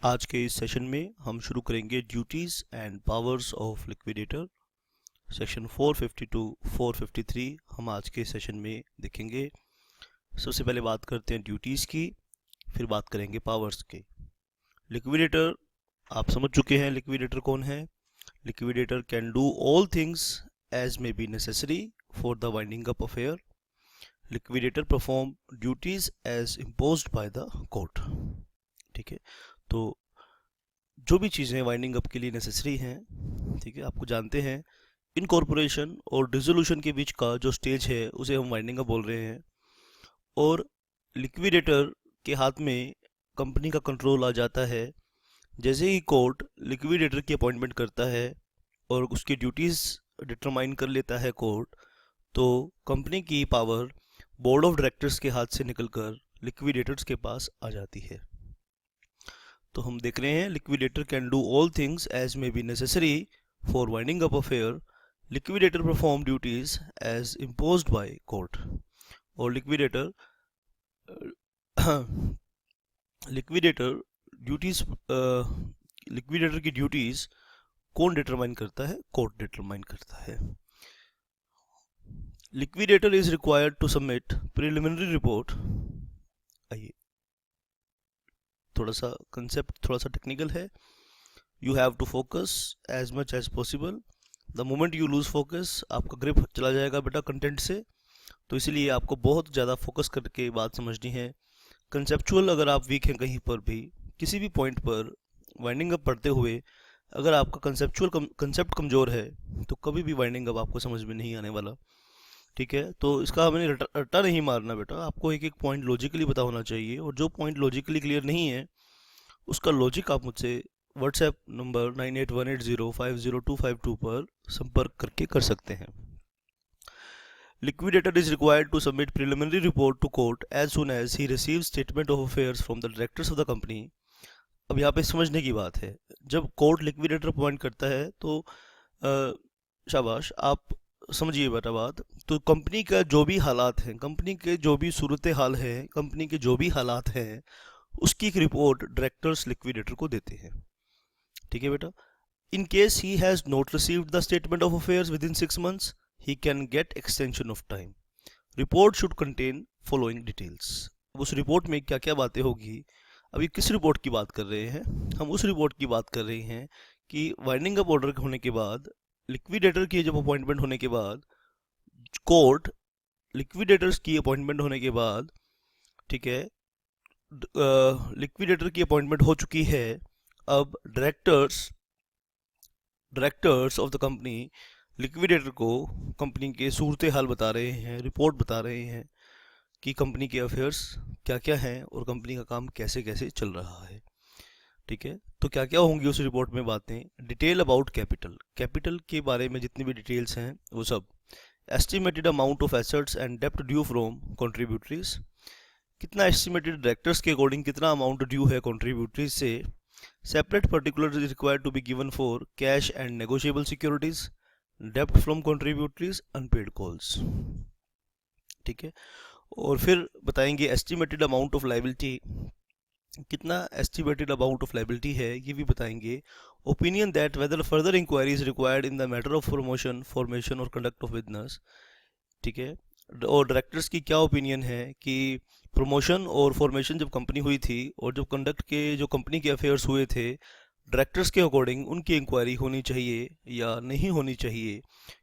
आज के इस सेशन में हम शुरू करेंगे duties and powers of liquidator. Section 450 to 453 हम आज के सेशन में देखेंगे। सबसे पहले बात करते हैं ड्यूटीज़ की, फिर बात करेंगे पावर्स की। लिक्विडेटर आप समझ चुके हैं लिक्विडेटर कौन है। Liquidator can do all things as may be necessary for the winding up affair. Liquidator perform duties as imposed by the court. ठीक है, तो जो भी चीज़ें वाइंडिंग अप के लिए नेसेसरी हैं, ठीक है, आपको जानते हैं इनकॉर्पोरेशन और डिसोल्यूशन के बीच का जो स्टेज है उसे हम वाइंडिंग अप बोल रहे हैं। और लिक्विडेटर के हाथ में कंपनी का कंट्रोल आ जाता है जैसे ही कोर्ट लिक्विडेटर की अपॉइंटमेंट करता है और उसकी ड्यूटीज़ डिटरमाइन कर लेता है कोर्ट, तो कंपनी की पावर बोर्ड ऑफ डायरेक्टर्स के हाथ से निकलकर लिक्विडेटर्स के पास आ जाती है। तो हम देख रहे हैं liquidator can do all things as may be necessary for winding up affair. Liquidator perform duties as imposed by court. और लिक्विडेटर लिक्विडेटर ड्यूटीज लिक्विडेटर की ड्यूटीज कौन डिटरमाइन करता है? कोर्ट डिटरमाइन करता है। Liquidator is required to submit preliminary report. आइए, थोड़ा सा कंसेप्ट थोड़ा सा टेक्निकल है। You have to focus as much as possible. The moment you lose focus आपका ग्रिप चला जाएगा बेटा कंटेंट से, तो इसीलिए आपको बहुत ज़्यादा फोकस करके बात समझनी है। कंसेप्चुअल अगर आप वीक हैं कहीं पर भी किसी भी पॉइंट पर वाइंडिंग अप पढ़ते हुए, अगर आपका कंसेप्चुअल कंसेप्ट कमज़ोर है तो कभी भी वाइंडिंग अप आपको समझ में नहीं आने वाला। ठीक है, तो इसका हमें रट्टा नहीं मारना बेटा, आपको एक एक पॉइंट लॉजिकली पता होना चाहिए। और जो पॉइंट लॉजिकली क्लियर नहीं है उसका लॉजिक आप मुझसे व्हाट्सएप नंबर 9818050252 पर संपर्क करके कर सकते हैं। Liquidator is required to submit preliminary report to court as soon as he receive statement of affairs from the directors of the company. अब यहाँ पे समझने की बात है, जब कोर्ट लिक्विडेटर अपॉइंट करता है तो शाबाश आप समझिए बेटा बात, तो कंपनी का जो भी हालात हैं, कंपनी के जो भी सूरत हाल है, कंपनी के जो भी हालात हैं, उसकी एक रिपोर्ट डायरेक्टर्स लिक्विडेटर को देते हैं। ठीक है बेटा, in case he has not received the statement of affairs with in 6 months he can get extension of time. Report should contain following details. उस रिपोर्ट में क्या क्या बातें होगी? अभी किस रिपोर्ट की बात कर रहे हैं हम? उस रिपोर्ट की बात कर रहे हैं कि वाइंडिंग अप ऑर्डर होने के बाद, लिक्विडेटर की जब अपॉइंटमेंट होने के बाद, कोर्ट लिक्विडेटर्स की अपॉइंटमेंट होने के बाद, ठीक है, लिक्विडेटर की अपॉइंटमेंट हो चुकी है। अब directors of the company liquidator को कंपनी के सूरत हाल बता रहे हैं, रिपोर्ट बता रहे हैं कि कंपनी के अफेयर्स क्या क्या हैं और कंपनी का काम कैसे कैसे चल रहा है। ठीक है, तो क्या क्या होंगी उस रिपोर्ट में बातें? डिटेल अबाउट कैपिटल, कैपिटल के बारे में जितनी भी डिटेल्स हैं वो सब। Estimated amount of assets and डेप्ट ड्यू फ्रॉम कंट्रीब्यूटरीज, कितना एस्टिमेटेड डायरेक्टर्स के अकॉर्डिंग कितना अमाउंट ड्यू है कंट्रीब्यूटरीज से। Separate particular is required to be given for cash and negotiable securities, डेप्ट फ्रॉम कंट्रीब्यूटरीज, अनपेड कॉल्स। ठीक है, और फिर बताएंगे एस्टिमेटेड अमाउंट ऑफ लायबिलिटी, कितना एस्टिमेटेड अमाउंट ऑफ लायबिलिटी है ये भी बताएंगे। Opinion that whether further inquiry is required in the matter of promotion, formation और कंडक्ट ऑफ बिजनेस। ठीक है, और डायरेक्टर्स की क्या ओपिनियन है कि प्रमोशन और फॉर्मेशन जब कंपनी हुई थी और जब कंडक्ट के जो कंपनी के अफेयर्स हुए थे, डायरेक्टर्स के अकॉर्डिंग उनकी इंक्वायरी होनी चाहिए या नहीं होनी चाहिए।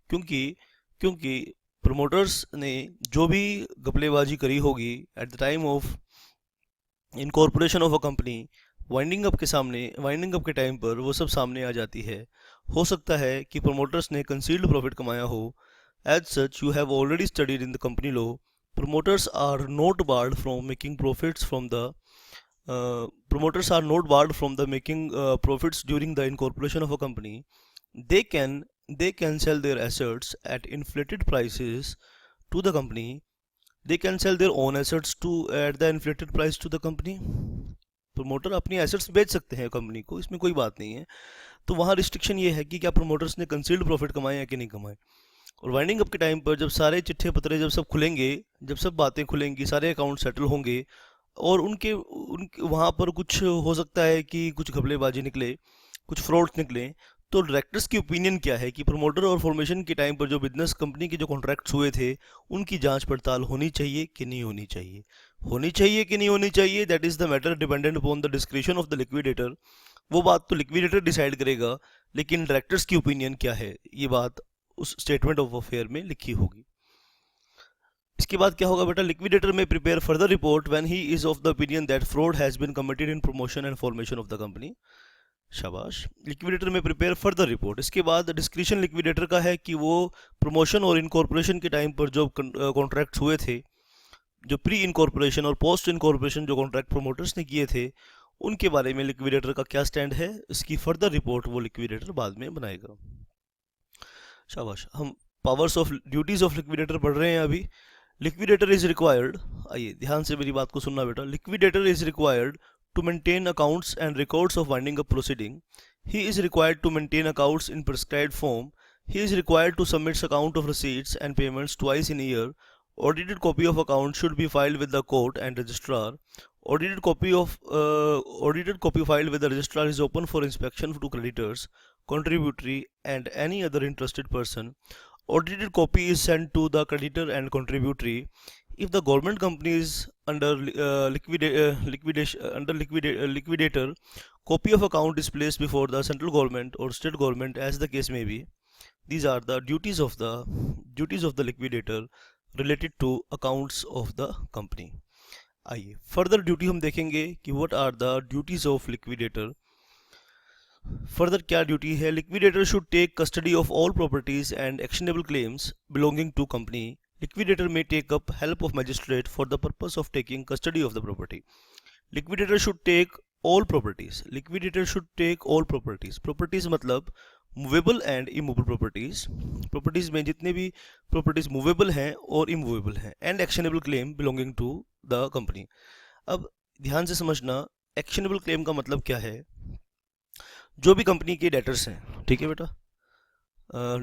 क्योंकि प्रमोटर्स ने जो भी घपलेबाजी करी होगी at the time of incorporation of a company, winding up के टाइम पर वो सब सामने आ जाती है। हो सकता है कि प्रमोटर्स ने कंसील्ड प्रॉफिट कमाया हो। As such you have already studied in the company law, promoters are not barred from making profits from the promoters are not barred from the making profits during the incorporation of a company. They can sell their assets at inflated prices to the company. They can sell their own assets to at the inflated price to the company. Promoter अपनी assets बेच सकते हैं company को, इसमें कोई बात नहीं है। तो वहाँ रिस्ट्रिक्शन ये है कि क्या प्रमोटर्स ने कंसील्ड प्रॉफिट कमाए या कि नहीं कमाए। और वाइंडिंग अप के टाइम पर जब सारे चिट्ठे पत्रे जब सब खुलेंगे, जब सब बातें खुलेंगी, सारे अकाउंट सेटल होंगे, और उनके वहाँ पर कुछ हो सकता है कि कुछ घपलेबाजी निकले, कुछ फ्रॉड्स निकले। तो डायरेक्टर्स की ओपिनियन क्या है कि प्रमोटर और फॉर्मेशन के टाइम पर जो बिजनेस कंपनी के जो कॉन्ट्रैक्ट्स हुए थे उनकी जांच पड़ताल होनी चाहिए कि नहीं होनी चाहिए, होनी चाहिए कि नहीं होनी चाहिए, that is the matter dependent upon the description of the liquidator. वो बात तो लिक्विडेटर डिसाइड करेगा, लेकिन डायरेक्टर्स की ओपिनियन क्या है ये बात उस स्टेटमेंट ऑफ अफेयर में लिखी होगी। इसके बाद क्या होगा बेटा, liquidator may prepare further report when he is of the opinion that fraud has been committed in promotion and formation of the company. शाबाश। Liquidator may prepare further report. इसके बाद डिस्क्रिशन लिक्विडेटर का है कि वो प्रमोशन और incorporation के time पर जो कॉन्ट्रैक्ट्स हुए थे, जो प्री इनकॉर्पोरेशन और पोस्ट इनकॉर्पोरेशन जो कॉन्ट्रैक्ट प्रमोटर्स ने किए थे, उनके बारे में लिक्विडेटर का क्या स्टैंड है, इसकी फर्दर रिपोर्ट वो लिक्विडेटर बाद में बनाएगा। शाबाश। हम powers of duties of liquidator पढ़ रहे हैं अभी। लिक्विडेटर इज रिक्वायर्ड, आइए ध्यान से मेरी बात को सुनना बेटा। Liquidator is required to maintain accounts and records of winding up proceeding. He is required to maintain accounts in prescribed form. He is required to submit account of receipts and payments twice in a year. Audited copy of account should be filed with the court and registrar. Audited copy filed with the registrar is open for inspection to creditors, contributory, and any other interested person. Audited copy is sent to the creditor and contributory. If the government company is under liquidator, copy of account is placed before the central government or state government as the case may be. These are the duties of the liquidator related to accounts of the company. आइए further duty हम देखेंगे कि what are the duties of liquidator. Further क्या duty है, liquidator should take custody of all properties and actionable claims belonging to company. Liquidator may take up help of magistrate for the purpose of taking custody of the property. Liquidator should take all properties. Liquidator should take all properties. Properties मतलब movable and immovable properties. Properties में जितने भी properties movable हैं और immovable हैं and actionable claim belonging to the company. अब ध्यान से समझना, actionable claim का मतलब क्या है। जो भी कंपनी के डेटर्स हैं, ठीक है बेटा,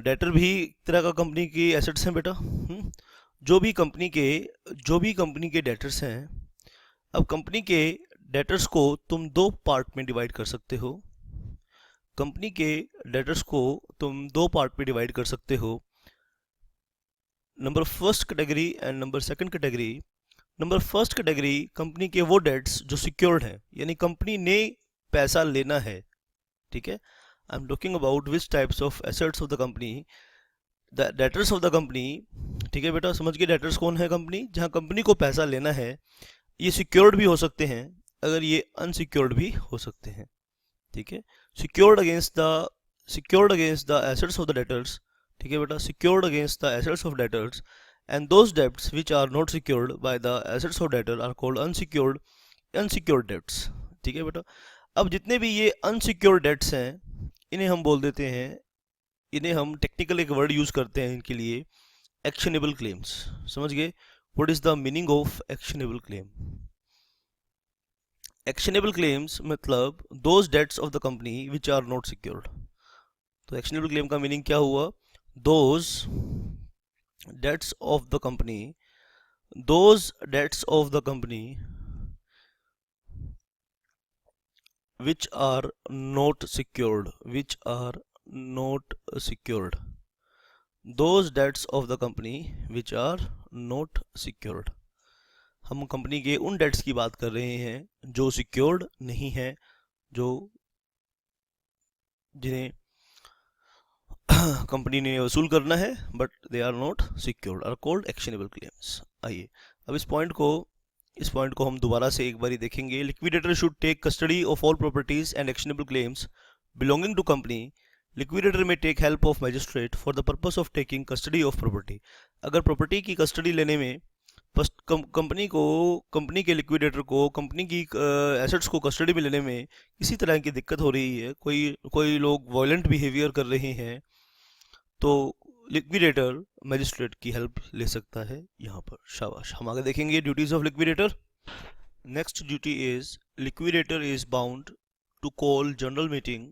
डेटर भी एक तरह का कंपनी की एसेट्स हैं बेटा। जो भी कंपनी के डेटर्स हैं, अब कंपनी के डेटर्स को तुम दो पार्ट में डिवाइड कर सकते हो। कंपनी के डेटर्स को तुम दो पार्ट में डिवाइड कर सकते हो, number first category and number second category. Number first category company के वो डेट्स जो सिक्योर्ड हैं, यानी कंपनी ने पैसा लेना है, ठीक है। I am talking about which types of assets of the company, the debtors of the company, ठीक है बेटा, समझ गए डेटर्स कौन है, कंपनी, जहां कंपनी को पैसा लेना है। ये सिक्योर्ड भी हो सकते हैं, अगर ये अनसिक्योर्ड भी हो सकते हैं, ठीक है। Secured against the assets of the debtors, ठीक है बेटा, secured against the assets of debtors, and those debts which are not secured by the assets of debtor are called unsecured debts, ठीक है बेटा। अब जितने भी ये अनसिक्योर्ड डेट्स हैं, इन्हें हम बोल देते हैं, इन्हें हम टेक्निकल एक वर्ड यूज करते हैं इनके लिए, एक्शनेबल क्लेम्स। समझ गए what is the meaning of actionable claim. Actionable claims मतलब those debts of the company which are not secured. तो एक्शनेबल क्लेम का मीनिंग क्या हुआ, those debts of the company which are not secured, those debts of the company which are not secured। हम company के उन dates की बात कर रहे हैं जो सिक्योर्ड नहीं है, जो जिन्हें कंपनी ने वसूल करना है but they are not secured, are called actionable claims. आइए अब इस पॉइंट को हम दोबारा से एक बारी देखेंगे। Liquidator should take custody of all properties and actionable claims belonging to company. Liquidator may take help of magistrate for the purpose of taking custody of property. अगर प्रॉपर्टी की कस्टडी लेने में कंपनी के लिक्विडेटर को company की assets को custody में लेने में किसी तरह की दिक्कत हो रही है, कोई लोग वायलेंट बिहेवियर कर रहे हैं, तो लिक्विडेटर मैजिस्ट्रेट की हेल्प ले सकता है यहाँ पर। शाबाश। हम आगे देखेंगे duties of liquidator. Next duty is liquidator is bound to call general meeting.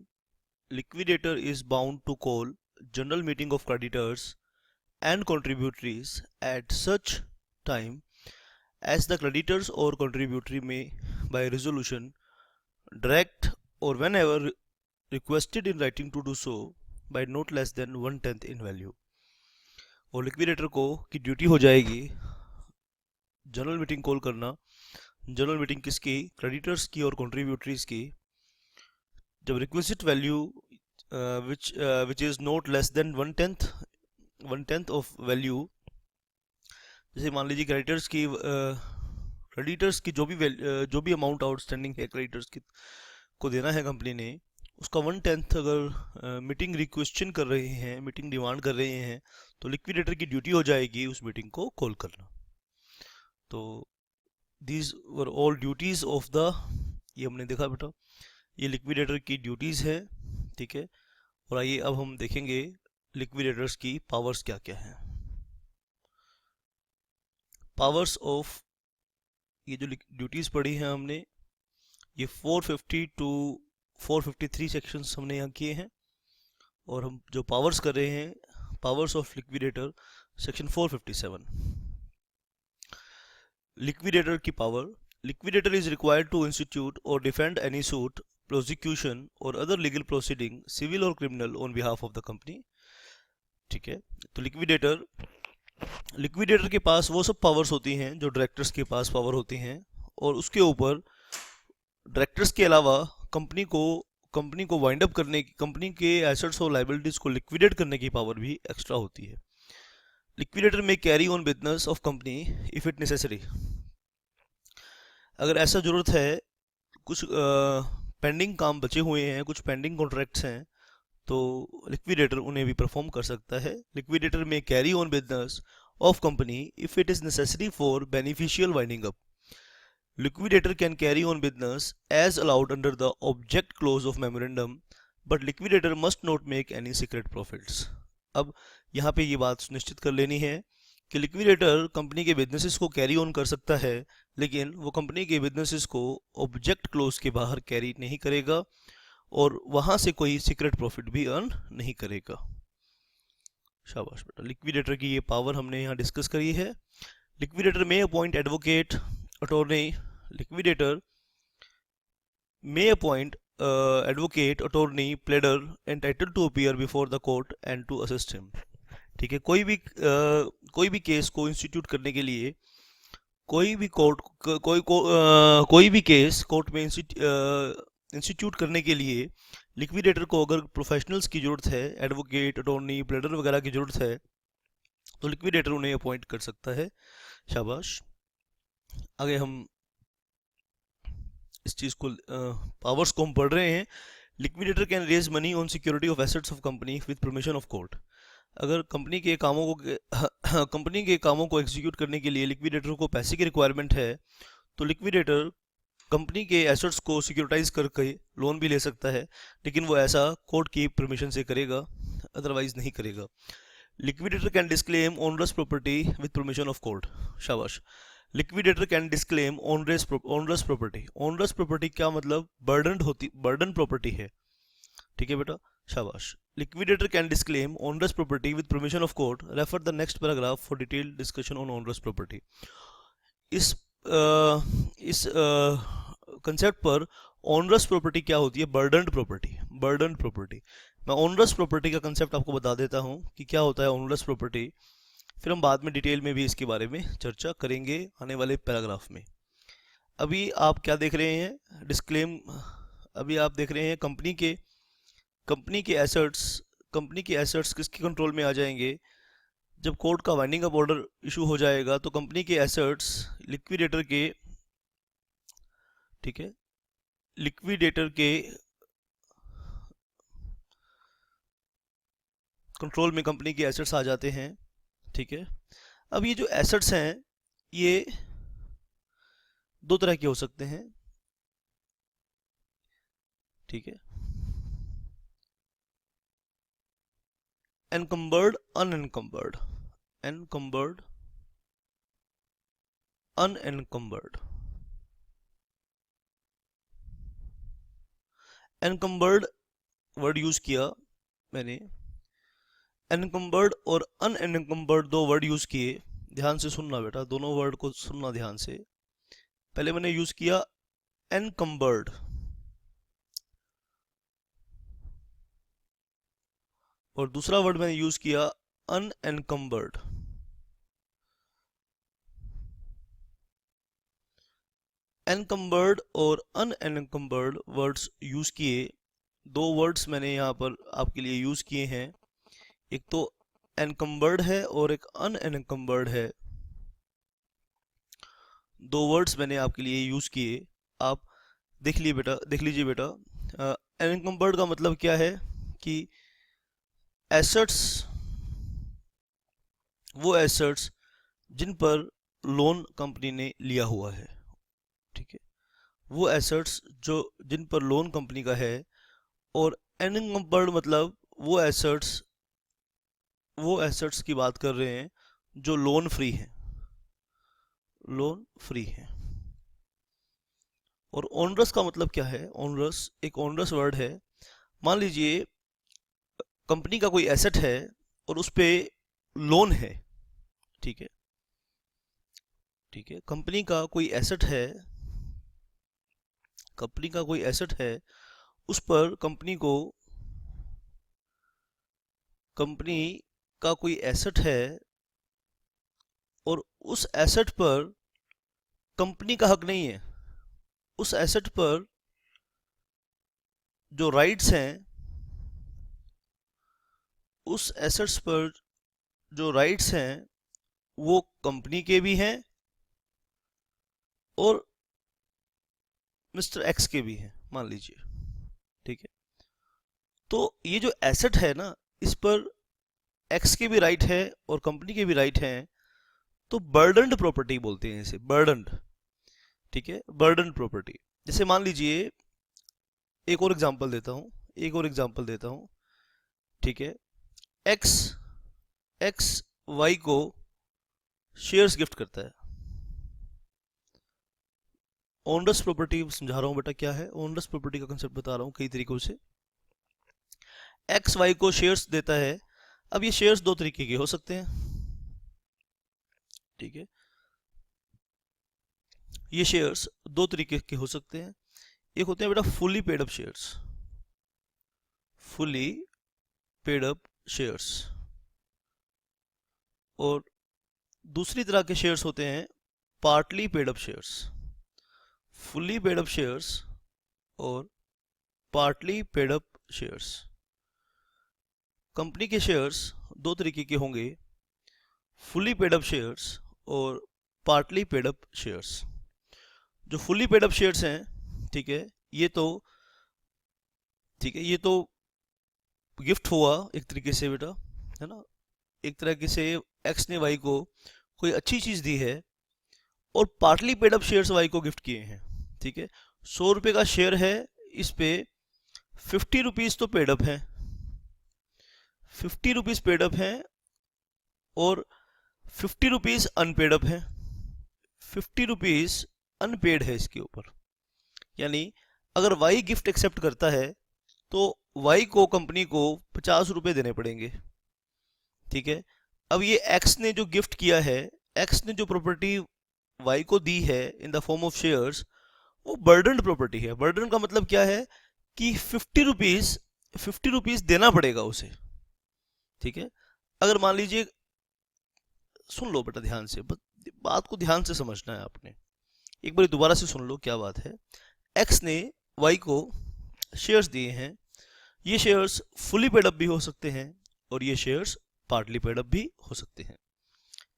Liquidator is bound to call general meeting of creditors and contributories at such time as the creditors or contributory may by resolution direct or whenever requested in writing to do so by not less than 1/10 in value। और liquidator को की duty हो जाएगी general meeting call करना। General meeting किसकी? Creditors की और कंट्रीब्यूटरीज की। जब requisite value which is not less than 1/10 of value, जैसे मान लीजिए क्रेडिटर्स की जो भी अमाउंट आउटस्टैंडिंग है क्रेडिटर्स की को देना है कंपनी ने, उसका 1/10 अगर मीटिंग रिक्वेस्शन कर रहे हैं, मीटिंग डिमांड कर रहे हैं, तो लिक्विडेटर की ड्यूटी हो जाएगी उस मीटिंग को कॉल करना। तो these were all duties of the, ये हमने देखा बेटा, ये लिक्विडेटर की ड्यूटीज है, ठीक है। और आइए अब हम देखेंगे लिक्विडेटर्स की पावर्स क्या क्या है। पावर्स ऑफ, ये जो ड्यूटीज पढ़ी हैं हमने, ये 450 टू 453 सेक्शंस हमने यहाँ किए हैं, और हम जो पावर्स कर रहे हैं, powers of liquidator section 457। Liquidator की power, liquidator is required to institute और डिफेंड एनी सूट, प्रोसिक्यूशन और अदर लीगल प्रोसीडिंग सिविल और criminal on behalf of the company, ठीक है। तो लिक्विडेटर के पास वो सब पावर्स होती हैं जो डायरेक्टर्स के पास पावर होती हैं, और उसके ऊपर डायरेक्टर्स के अलावा कंपनी को वाइंड अप करने की, कंपनी के एसेट्स और लायबिलिटीज को लिक्विडेट करने की पावर भी एक्स्ट्रा होती है। लिक्विडेटर में carry on business of company if it necessary, अगर ऐसा जरूरत है, कुछ पेंडिंग काम बचे हुए हैं, कुछ पेंडिंग कॉन्ट्रैक्ट्स हैं, तो लिक्विडेटर उन्हें भी परफॉर्म कर सकता है। लिक्विडेटर में carry on business of company if it is necessary for beneficial winding up. Liquidator can carry on business as allowed under the object clause of memorandum, but liquidator must not make any secret profits। अब यहाँ पे ये बात सुनिश्चित कर लेनी है कि लिक्विडेटर कंपनी के बिजनेसेस को कैरी ऑन कर सकता है, लेकिन वो कंपनी के बिजनेसेस को ऑब्जेक्ट क्लोज के बाहर कैरी नहीं करेगा और वहाँ से कोई सीक्रेट प्रॉफिट भी अर्न नहीं करेगा। शाबाश बेटा, लिक्विडेटर की ये पावर हमने यहाँ डिस्कस करी है। Liquidator may appoint advocate, attorney, liquidator may appoint advocate, attorney, pleader entitled to appear before the court and to assist him। ठीक है, कोई भी केस को इंस्टीट्यूट करने के लिए, कोई भी केस कोर्ट में इंस्टीट्यूट करने के लिए लिक्विडेटर को अगर प्रोफेशनल्स की जरूरत है, एडवोकेट, अटॉर्नी, प्लेडर वगैरह की जरूरत है, तो लिक्विडेटर उन्हें अपॉइंट कर सकता है। शाबाश। आगे हम इस चीज को, पावर्स को हम पढ़ रहे हैं। Liquidator can raise money on security of assets of company with permission of court. अगर कंपनी के कामों को एग्जीक्यूट करने के लिए लिक्विडेटर को पैसे की रिक्वायरमेंट है, तो लिक्विडेटर कंपनी के एसेट्स को सिक्योरिटाइज करके लोन भी ले सकता है, लेकिन वो ऐसा कोर्ट की परमिशन से करेगा, अदरवाइज नहीं करेगा। Liquidator can disclaim onerous property with permission of court. शाबाश। Liquidator can disclaim onerous property. Onerous property क्या मतलब? बर्डन प्रॉपर्टी है, ठीक है बेटा, शाबाश। Liquidator can disclaim onerous property with permission of court. Refer the next paragraph for detailed discussion on onerous property. इस concept पर ओनरस प्रॉपर्टी क्या होती है? Burden property. मैं ओनरस प्रॉपर्टी का कंसेप्ट आपको बता देता हूँ कि क्या होता है ओनरस प्रॉपर्टी, फिर हम बाद में डिटेल में भी इसके बारे में चर्चा करेंगे आने वाले पैराग्राफ में। अभी आप क्या देख रहे हैं? अभी आप देख रहे हैं कंपनी के एसेट्स किसके कंट्रोल में आ जाएंगे? जब कोर्ट का वाइंडिंग अप ऑर्डर इशू हो जाएगा तो कंपनी के एसेट्स लिक्विडेटर के, ठीक है, लिक्विडेटर के कंट्रोल में कंपनी के एसेट्स आ जाते हैं, ठीक है। अब ये जो एसेट्स हैं ये दो तरह के हो सकते हैं, ठीक है, एनकम्बर्ड, अनएनकम्बर्ड। एनकम्बर्ड वर्ड यूज किया मैंने, एनकम्बर्ड और अनएनकम्बर्ड दो वर्ड यूज किए। ध्यान से सुनना बेटा, दोनों वर्ड को सुनना ध्यान से। पहले मैंने यूज किया एनकम्बर्ड, और दूसरा वर्ड मैंने यूज किया अनएनकम्बर्ड। एनकम्बर्ड और अनएनकम्बर्ड वर्ड्स यूज किए। दो वर्ड्स मैंने यहाँ पर आपके लिए यूज किए हैं, एक तो एनकम्बर्ड है और एक अनएनकम्बर्ड है। दो वर्ड्स मैंने आपके लिए यूज किए, आप देख लीजिए बेटा। एनकम्बर्ड का मतलब क्या है कि एसेट्स, वो एसेट्स जिन पर लोन कंपनी ने लिया हुआ है, ठीक है, वो एसेट्स जो जिन पर लोन कंपनी का है। और अनएनकम्बर्ड मतलब वो एसेट्स की बात कर रहे हैं जो लोन फ्री है, लोन फ्री है। और ओनरस का मतलब क्या है? ओनरस एक ओनरस वर्ड है। मान लीजिए कंपनी का कोई एसेट है और उस पे लोन है, ठीक है, ठीक है, कंपनी का कोई एसेट है, कंपनी का कोई एसेट है, उस पर कंपनी का कोई एसेट है और उस एसेट पर कंपनी का हक नहीं है। उस एसेट पर जो राइट्स हैं, उस एसेट्स पर जो राइट्स हैं वो कंपनी के भी हैं और मिस्टर एक्स के भी हैं, मान लीजिए, ठीक है। तो ये जो एसेट है ना, इस पर एक्स के भी राइट है और कंपनी के भी राइट हैं, तो बर्डन्ड प्रॉपर्टी बोलते हैं इसे, बर्डन्ड, ठीक है, बर्डन्ड प्रॉपर्टी। जैसे मान लीजिए एक और एग्जांपल देता हूं, ठीक है। एक्स वाई को शेयर्स गिफ्ट करता है। ओनरस प्रॉपर्टी समझा रहा हूं बेटा, क्या है ओनरस प्रॉपर्टी का कंसेप्ट बता रहा हूं कई तरीकों से। एक्स वाई को शेयर्स देता है। अब ये शेयर्स दो तरीके के हो सकते हैं, ठीक है, ये शेयर्स दो तरीके के हो सकते हैं। एक होते हैं बेटा fully paid up shares, fully paid up shares, और दूसरी तरह के शेयर्स होते हैं partly paid up shares. Fully paid up shares और partly paid up shares. Company के शेयर्स दो तरीके के होंगे, फुली पेड अप शेयर्स और पार्टली पेड अप शेयर्स। जो फुली पेड अप शेयर्स हैं, ठीक है, ये तो गिफ्ट हुआ एक तरीके से बेटा, है ना। एक तरीके से एक्स ने वाई को कोई अच्छी चीज दी है और partly paid up shares Y को गिफ्ट किए हैं, ठीक है। 100 रुपए का शेयर है, इस पे 50 रुपीज तो पेड अप है, 50 रुपीज पेड अप है और 50 रुपीज अनपेड अप है, 50 रुपीज अनपेड है इसके ऊपर। यानी अगर वाई गिफ्ट एक्सेप्ट करता है तो वाई को कंपनी को 50 रुपए देने पड़ेंगे, ठीक है। अब ये एक्स ने जो गिफ्ट किया है, एक्स ने जो प्रॉपर्टी वाई को दी है in the form of shares, वो बर्डन प्रॉपर्टी है। बर्डन का मतलब क्या है कि 50 रुपीज देना पड़ेगा उसे, ठीक है। अगर मान लीजिए, सुन लो बेटा ध्यान से, बात को ध्यान से समझना है आपने, एक बार दोबारा से सुन लो क्या बात है। एक्स ने वाई को शेयर्स दिए हैं, ये शेयर्स फुली पेड अप भी हो सकते हैं और ये शेयर्स पार्टली पेड अप भी हो सकते हैं।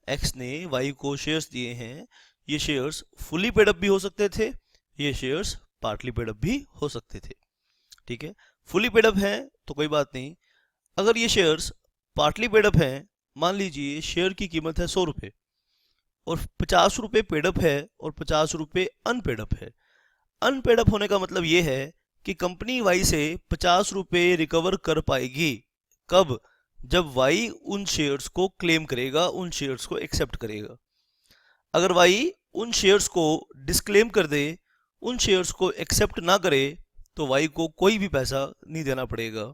एक्स ने वाई को शेयर्स दिए हैं, ये शेयर्स फुली पेड अप भी हो सकते थे, ये शेयर्स पार्टली पेड अप भी हो सकते थे, ठीक है। फुली पेड अप है तो कोई बात नहीं। अगर ये शेयर्स पार्टली पेड अप है, मान लीजिए शेयर की कीमत है 100 रुपये और 50 रुपये पेड अप है और 50 रुपये अनपेड अप है। अनपेड अप होने का मतलब ये है कि कंपनी वाई से 50 रुपये रिकवर कर पाएगी। कब? जब वाई उन शेयर्स को क्लेम करेगा, उन शेयर्स को एक्सेप्ट करेगा। अगर वाई उन शेयर्स को डिस्क्लेम कर दे, उन शेयर्स को एक्सेप्ट ना करे, तो वाई को कोई भी पैसा नहीं देना पड़ेगा,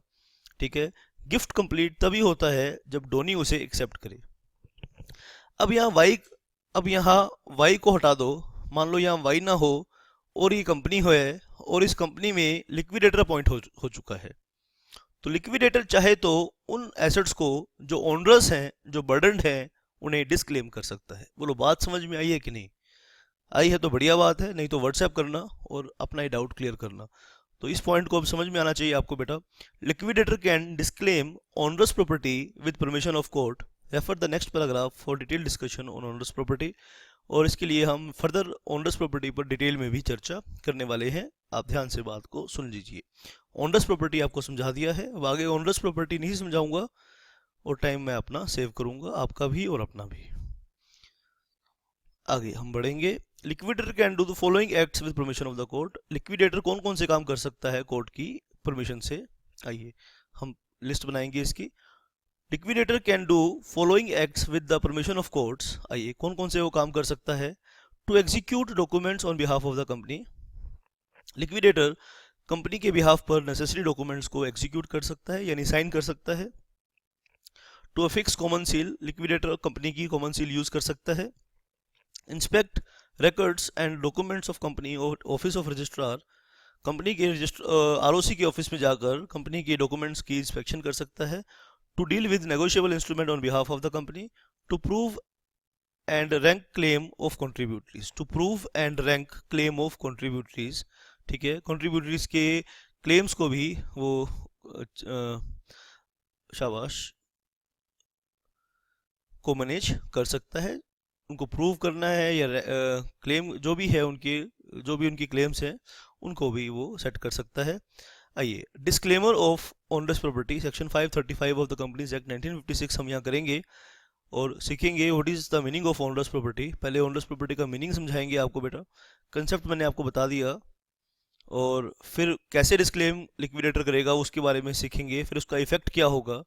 ठीक है। गिफ्ट कंप्लीट तभी होता है जब डोनी उसे एक्सेप्ट करे। अब यहाँ वाई को हटा दो, मान लो यहाँ वाई ना हो और ये कंपनी है और इस कंपनी में लिक्विडेटर अपॉइंट हो चुका है, तो लिक्विडेटर चाहे तो उन एसेट्स को जो ओनरस हैं, जो बर्डन्ड हैं, उन्हें डिस्क्लेम कर सकता है। बोलो बात समझ में आई है कि नहीं? आई है तो बढ़िया बात है, नहीं तो व्हाट्सएप करना और अपना ही डाउट क्लियर करना। तो इस पॉइंट को अब समझ में आना चाहिए आपको बेटा। Liquidator can disclaim onerous property with permission of court. Refer the next paragraph for detail discussion on onerous property. और इसके लिए हम फर्दर ओनरस प्रॉपर्टी पर डिटेल में भी चर्चा करने वाले हैं, आप ध्यान से बात को सुन लीजिए। ओनरस प्रॉपर्टी आपको समझा दिया है, अब आगे ओनरस प्रॉपर्टी नहीं समझाऊंगा और टाइम मैं अपना सेव करूंगा, आपका भी और अपना भी। आगे हम बढ़ेंगे। Liquidator can do the following acts with permission of the court. Liquidator कौन कौन से काम कर सकता है कोर्ट की परमिशन से? आइए हम लिस्ट बनाएंगे इसकी। Liquidator can do following acts with the permission of courts. आइए कौन कौन से वो काम कर सकता है? To execute documents on behalf of the company. Liquidator company के बिहाफ पर नेसेसरी डॉक्यूमेंट्स को एग्जीक्यूट कर सकता है, यानी साइन कर सकता है। To affix common seal. Liquidator company की कॉमन सील यूज कर सकता है। Inspect records and documents of company और ऑफिस ऑफ रजिस्ट्रार। कंपनी के आरओसी के ऑफिस में जाकर कंपनी के डॉक्यूमेंट्स की इंस्पेक्शन कर सकता है। To deal with negotiable instrument on behalf of the company. To prove and rank claim of contributories. To prove and rank claim of contributories, ठीक है, कंट्रीब्यूटरीज के क्लेम्स को भी वो शाबाश को मैनेज कर सकता है, उनको प्रूव करना है या क्लेम जो भी है उनकी, जो भी उनकी क्लेम्स हैं उनको भी वो सेट कर सकता है। आइए disclaimer of onerous property, section 535 of the companies act 1956 हम यहाँ करेंगे और सीखेंगे what is the meaning of onerous property. पहले ओनरस प्रॉपर्टी का मीनिंग समझाएंगे आपको बेटा, कंसेप्ट मैंने आपको बता दिया, और फिर कैसे डिस्क्लेम लिक्विडेटर करेगा उसके बारे में सीखेंगे, फिर उसका इफेक्ट क्या होगा,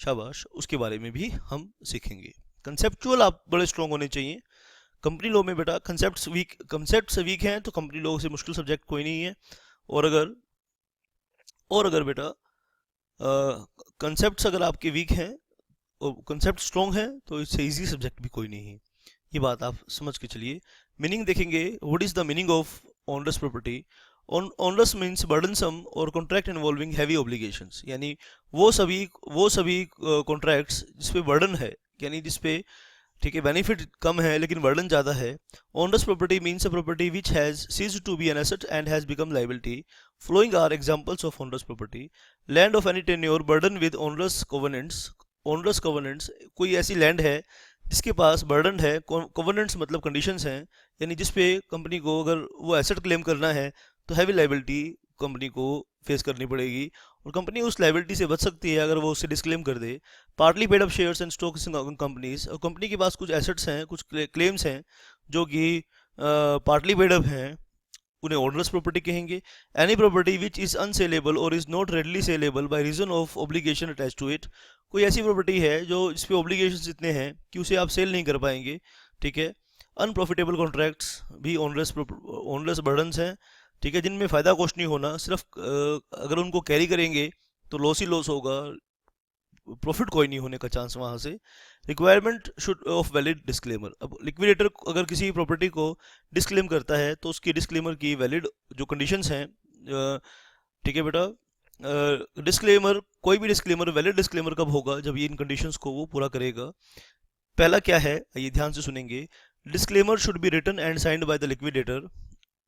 शाबाश, उसके बारे में भी हम सीखेंगे। कंसेप्चुअल आप बड़े स्ट्रॉन्ग होने चाहिए। कंपनी लॉ में बेटा कंसेप्ट्स वीक हैं तो कंपनी लॉ से मुश्किल सब्जेक्ट कोई नहीं है, और अगर बेटा कंसेप्ट्स अगर आपके वीक हैं और कंसेप्ट स्ट्रॉन्ग हैं तो इससे इजी सब्जेक्ट भी कोई नहीं है, ये बात आप समझ के चलिए। मीनिंग देखेंगे, what is the meaning of onerous property. Onerous means burdensome और कॉन्ट्रैक्ट इन्वॉल्विंग हैवी ऑब्लिगेशंस, यानी वो सभी कॉन्ट्रैक्ट्स जिसपे बर्डन है, यानी जिसपे ठीक है बेनिफिट कम है लेकिन बर्डन ज़्यादा है। Onerous property means a property which has ceased to be an asset and has become liability. Following are examples of onerous property. Land of any tenure burden with onerous covenants. Onerous covenants, कोई ऐसी land है जिसके पास burden है, covenants मतलब conditions हैं, यानी जिसपे कंपनी को अगर वो एसेट क्लेम करना है तो हैवी लायबिलिटी कंपनी को फेस करनी पड़ेगी, और कंपनी उस लायबिलिटी से बच सकती है अगर वो उससे डिस्क्लेम कर दे। Partly paid up shares and stocks in companies, और कंपनी के पास कुछ एसेट्स हैं, कुछ क्लेम्स हैं जो कि पार्टली पेड अप हैं, उन्हें ओनरस प्रॉपर्टी कहेंगे। Any property which is unsaleable और is not readily saleable by reason of obligation attach to it. कोई ऐसी प्रॉपर्टी है जो इस पे ऑब्लिगेशंस इतने हैं कि उसे आप सेल नहीं कर पाएंगे, ठीक है। अनप्रॉफिटेबल कॉन्ट्रैक्ट्स भी ओनरस बर्डन्स हैं, ठीक है, जिनमें फ़ायदा कुछ नहीं होना, सिर्फ अगर उनको कैरी करेंगे तो लॉस ही लॉस होगा, प्रॉफिट कोई नहीं होने का चांस वहाँ से। Requirement should of valid disclaimer. अब लिक्विडेटर अगर किसी प्रॉपर्टी को डिस्क्लेम करता है तो उसकी डिस्क्लेमर की वैलिड जो कंडीशंस हैं, ठीक है बेटा, डिस्क्लेमर, कोई भी डिस्क्लेमर वैलिड डिस्क्लेमर कब होगा? जब ये इन कंडीशंस को वो पूरा करेगा। पहला क्या है, ये ध्यान से सुनेंगे। Disclaimer should be written and signed by the liquidator.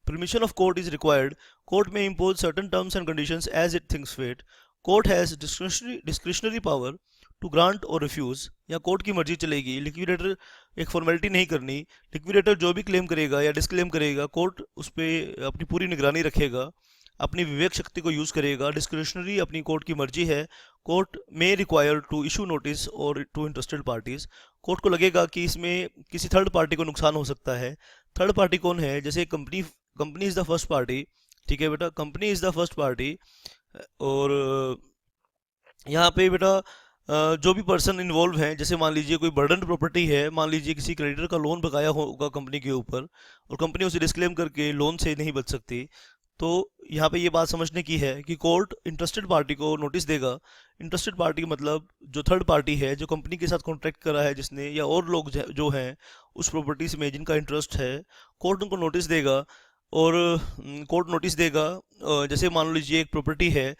Permission of court is required. Court may impose certain terms and conditions as it thinks fit. Court has discretionary power to grant or refuse. या court की मर्जी चलेगी, liquidator एक formality नहीं करनी। Liquidator जो भी claim करेगा या डिस्क्लेम करेगा, कोर्ट उस पर अपनी पूरी निगरानी रखेगा, अपनी विवेक शक्ति को यूज़ करेगा। डिस्क्रिशनरी अपनी कोर्ट की मर्जी है। कोर्ट में रिक्वायर टू इशू नोटिस और टू इंटरेस्टेड पार्टीज। कोर्ट को लगेगा कि इसमें किसी थर्ड पार्टी को नुकसान हो सकता है। थर्ड पार्टी कौन है? जैसे company is the first party, ठीक है बेटा, company is the first party, और यहाँ पे बेटा जो भी पर्सन इन्वॉल्व हैं, जैसे मान लीजिए कोई बर्डन प्रॉपर्टी है, मान लीजिए किसी क्रेडिटर का लोन बकाया होगा कंपनी के ऊपर और कंपनी उसे डिस्क्लेम करके लोन से नहीं बच सकती, तो यहाँ पे ये बात समझने की है कि कोर्ट इंटरेस्टेड पार्टी को नोटिस देगा। इंटरेस्टेड पार्टी मतलब जो थर्ड पार्टी है, जो कंपनी के साथ कॉन्ट्रैक्ट करा है जिसने, या और लोग जो हैं उस प्रॉपर्टीज में जिनका इंटरेस्ट है, कोर्ट उनको नोटिस देगा। और कोर्ट नोटिस देगा, जैसे मान लीजिए एक प्रॉपर्टी है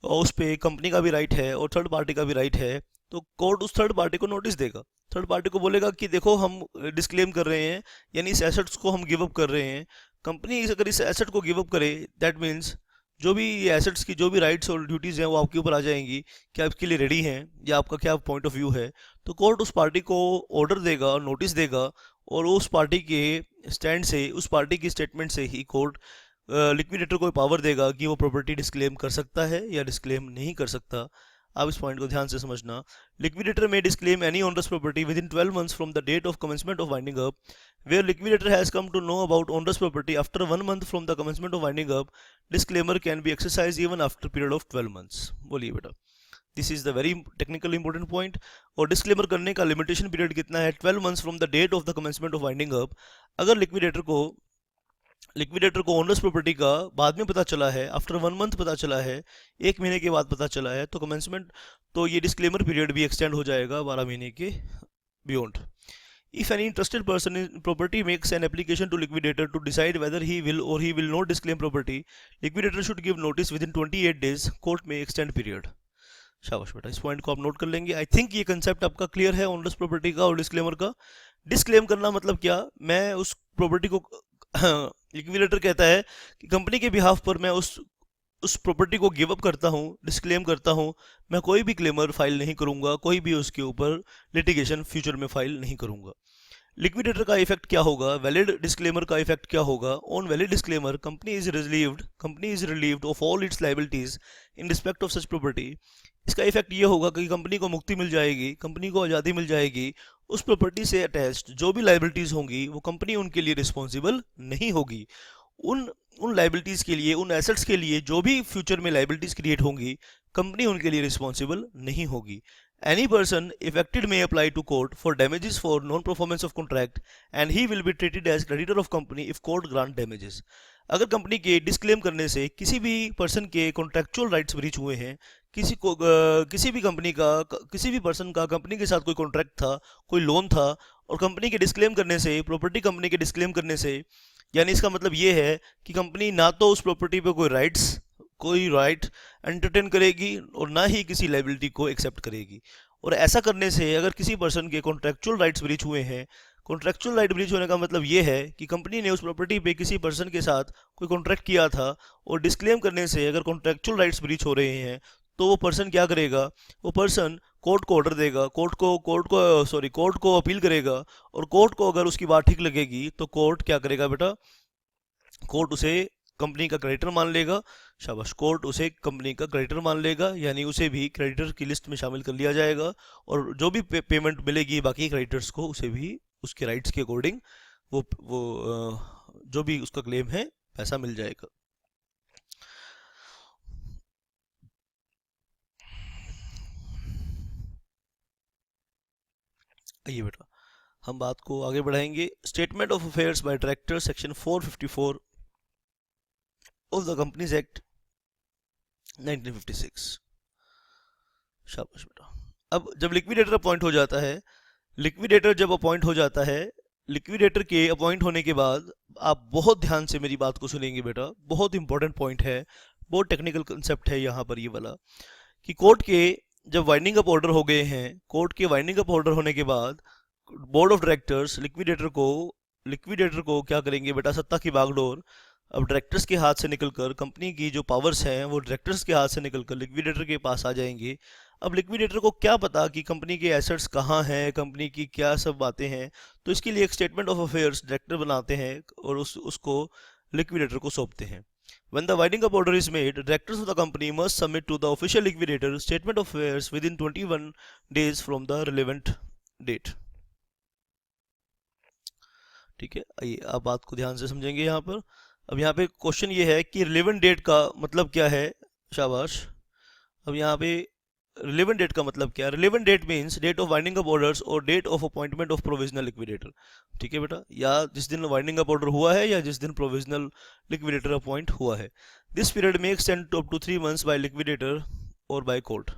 और उस पे कंपनी का भी राइट है और थर्ड पार्टी का भी राइट है, तो कोर्ट उस थर्ड पार्टी को नोटिस देगा। थर्ड पार्टी को बोलेगा कि देखो हम डिस्क्लेम कर रहे हैं, यानी इस एसेट्स को हम गिव अप कर रहे हैं। कंपनी अगर इस एसेट को गिव अप करे, दैट मीन्स जो भी ये एसेट्स की जो भी राइट्स और ड्यूटीज़ हैं वो आपके ऊपर आ जाएंगी कि आप इसके लिए रेडी हैं, या आपका क्या पॉइंट ऑफ व्यू है। तो कोर्ट उस पार्टी को ऑर्डर देगा, नोटिस देगा, और उस पार्टी के स्टैंड से, उस पार्टी की स्टेटमेंट से ही कोर्ट लिक्विडेटर को पावर देगा कि वो प्रॉपर्टी डिस्क्लेम कर सकता है या डिस्क्लेम नहीं कर सकता। आप इस पॉइंट को ध्यान से समझना। Liquidator may disclaim any onerous property within 12 months from the date of commencement of winding up. Where liquidator has come to know about owner's property after 1 month from the commencement of winding up, disclaimer can be exercised even after period of 12 months। बोलिए बेटा, this is the very technical important point. और disclaimer करने का limitation period कितना है? 12 months from the date of the commencement of winding up. अगर liquidator को onerous property का बाद में पता चला है, आफ्टर 1 month पता चला है, 1 महीने के बाद पता चला है, तो कमेंसमेंट, तो ये डिस्क्लेमर पीरियड भी एक्सटेंड हो जाएगा 12 महीने के beyond. If any interested person in property makes an application to liquidator to decide whether he will or he will not disclaim property, liquidator should give notice within 28 days. Court may extend period। शाबाश बेटा, इस point को आप note कर लेंगे। I think ये concept आपका clear है ओनर्स प्रॉपर्टी का और डिस्क्लेमर का। डिस्क्लेम करना मतलब क्या? मैं उस प्रॉपर्टी को लिक्विडेटर कहता है कि कंपनी के बिहाफ पर मैं उस प्रॉपर्टी को गिव अप करता हूँ, डिस्क्लेम करता हूँ। मैं कोई भी क्लेमर फाइल नहीं करूँगा, कोई भी उसके ऊपर लिटिगेशन फ्यूचर में फाइल नहीं करूँगा। लिक्विडेटर का इफेक्ट क्या होगा? वैलिड डिस्क्लेमर का इफेक्ट क्या होगा? On valid disclaimer company is relieved of all it's liabilities in respect of such property. इसका इफेक्ट ये होगा कि कंपनी को मुक्ति मिल जाएगी, कंपनी को आज़ादी मिल जाएगी। उस प्रॉपर्टी से अटैच्ड जो भी लाइबिलिटीज होंगी वो कंपनी उनके लिए रिस्पॉन्सिबल नहीं होगी। उन उन लाइबिलिटीज के लिए, उन एसेट्स के लिए जो भी फ्यूचर में लाइबिलिटीज क्रिएट होंगी, कंपनी उनके लिए रिस्पॉन्सिबल नहीं होगी। Any person affected may apply to court for damages for non-performance of contract and he will be treated as creditor of company if court grant damages। अगर company के disclaim करने से किसी भी पर्सन के कॉन्ट्रैक्चुअल राइट्स ब्रीच हुए हैं, किसी भी कंपनी का, किसी भी पर्सन का कंपनी के साथ कोई कॉन्ट्रैक्ट था, कोई लोन था, और कंपनी के डिस्क्लेम करने से, प्रॉपर्टी कंपनी के डिस्क्लेम करने से, यानी इसका मतलब ये है कि कंपनी ना तो उस प्रॉपर्टी पे कोई राइट एंटरटेन करेगी और ना ही किसी लाइबिलिटी को एक्सेप्ट करेगी। और ऐसा करने से अगर किसी पर्सन के कॉन्ट्रैक्चुअल राइट्स ब्रीच हुए हैं, कॉन्ट्रैक्चुअल राइट ब्रीच होने का मतलब ये है कि कंपनी ने उस प्रॉपर्टी पे किसी पर्सन के साथ कोई कॉन्ट्रैक्ट किया था और डिस्क्लेम करने से अगर कॉन्ट्रैक्चुअल राइट्स ब्रीच हो रहे हैं, तो वो पर्सन क्या करेगा? वो पर्सन कोर्ट को ऑर्डर देगा, कोर्ट को अपील करेगा, और कोर्ट को अगर उसकी बात ठीक लगेगी तो कोर्ट क्या करेगा बेटा? कोर्ट उसे कंपनी का क्रेडिटर मान लेगा। शाबाश, कोर्ट उसे कंपनी का क्रेडिटर मान लेगा, यानी उसे भी क्रेडिटर की लिस्ट में शामिल कर लिया जाएगा, और जो भी पेमेंट मिलेगी बाकी क्रेडिटर्स को, उसे भी उसके राइट्स के अकॉर्डिंग जो भी उसका क्लेम है पैसा मिल जाएगा। आइए बेटा, हम बात को आगे बढ़ाएंगे। Statement of affairs by director, section 454 of the companies act 1956। शाबाश बेटा। अब जब लिक्विडेटर अपॉइंट हो जाता है, लिक्विडेटर के अपॉइंट होने के बाद आप बहुत ध्यान से मेरी बात को सुनेंगे बेटा, बहुत इंपॉर्टेंट पॉइंट है, बहुत टेक्निकल कंसेप्ट है यहाँ पर ये वाला, कि कोर्ट के जब वाइंडिंग अप ऑर्डर हो गए हैं, कोर्ट के वाइंडिंग अप ऑर्डर होने के बाद बोर्ड ऑफ डायरेक्टर्स लिक्विडेटर को क्या करेंगे बेटा? सत्ता की बागडोर अब डायरेक्टर्स के हाथ से निकलकर, कंपनी की जो पावर्स हैं वो डायरेक्टर्स के हाथ से निकलकर लिक्विडेटर के पास आ जाएंगे। अब लिक्विडेटर को क्या पता कि कंपनी के एसेट्स कहाँ हैं, कंपनी की क्या सब बातें हैं, तो इसके लिए एक स्टेटमेंट ऑफ अफेयर्स डायरेक्टर बनाते हैं और उसको लिक्विडेटर को सौंपते हैं। When the winding up order is made, directors of the company must submit to the official liquidator statement of affairs within 21 days from the relevant date। ठीक है, आइए आप बात को ध्यान से समझेंगे यहाँ पर। अब यहाँ पे क्वेश्चन ये है कि रिलेवेंट डेट का मतलब क्या है? शाबाश। अब यहाँ पे रिलेवेंट डेट का मतलब क्या है? Relevant date means date of winding up orders और date of appointment of provisional liquidator. ठीक है बेटा, या जिस दिन वाइंडिंग अप ऑर्डर हुआ है या जिस दिन प्रोविजनल लिक्विडेटर अपॉइंट हुआ है। This period may extend up to 3 months by liquidator और बाय कोर्ट।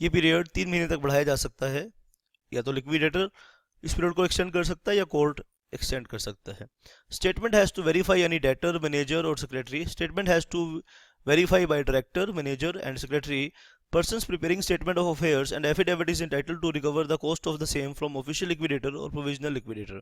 ये पीरियड 3 महीने तक बढ़ाया जा सकता है, या तो लिक्विडेटर इस पीरियड को एक्सटेंड कर सकता है या कोर्ट एक्सटेंड कर सकता है। Statement has to verify any debtor, manager और secretary. Statement has to verify by director, manager and secretary. Persons preparing statement of affairs and affidavit is entitled to recover the cost of the same from official liquidator or provisional liquidator.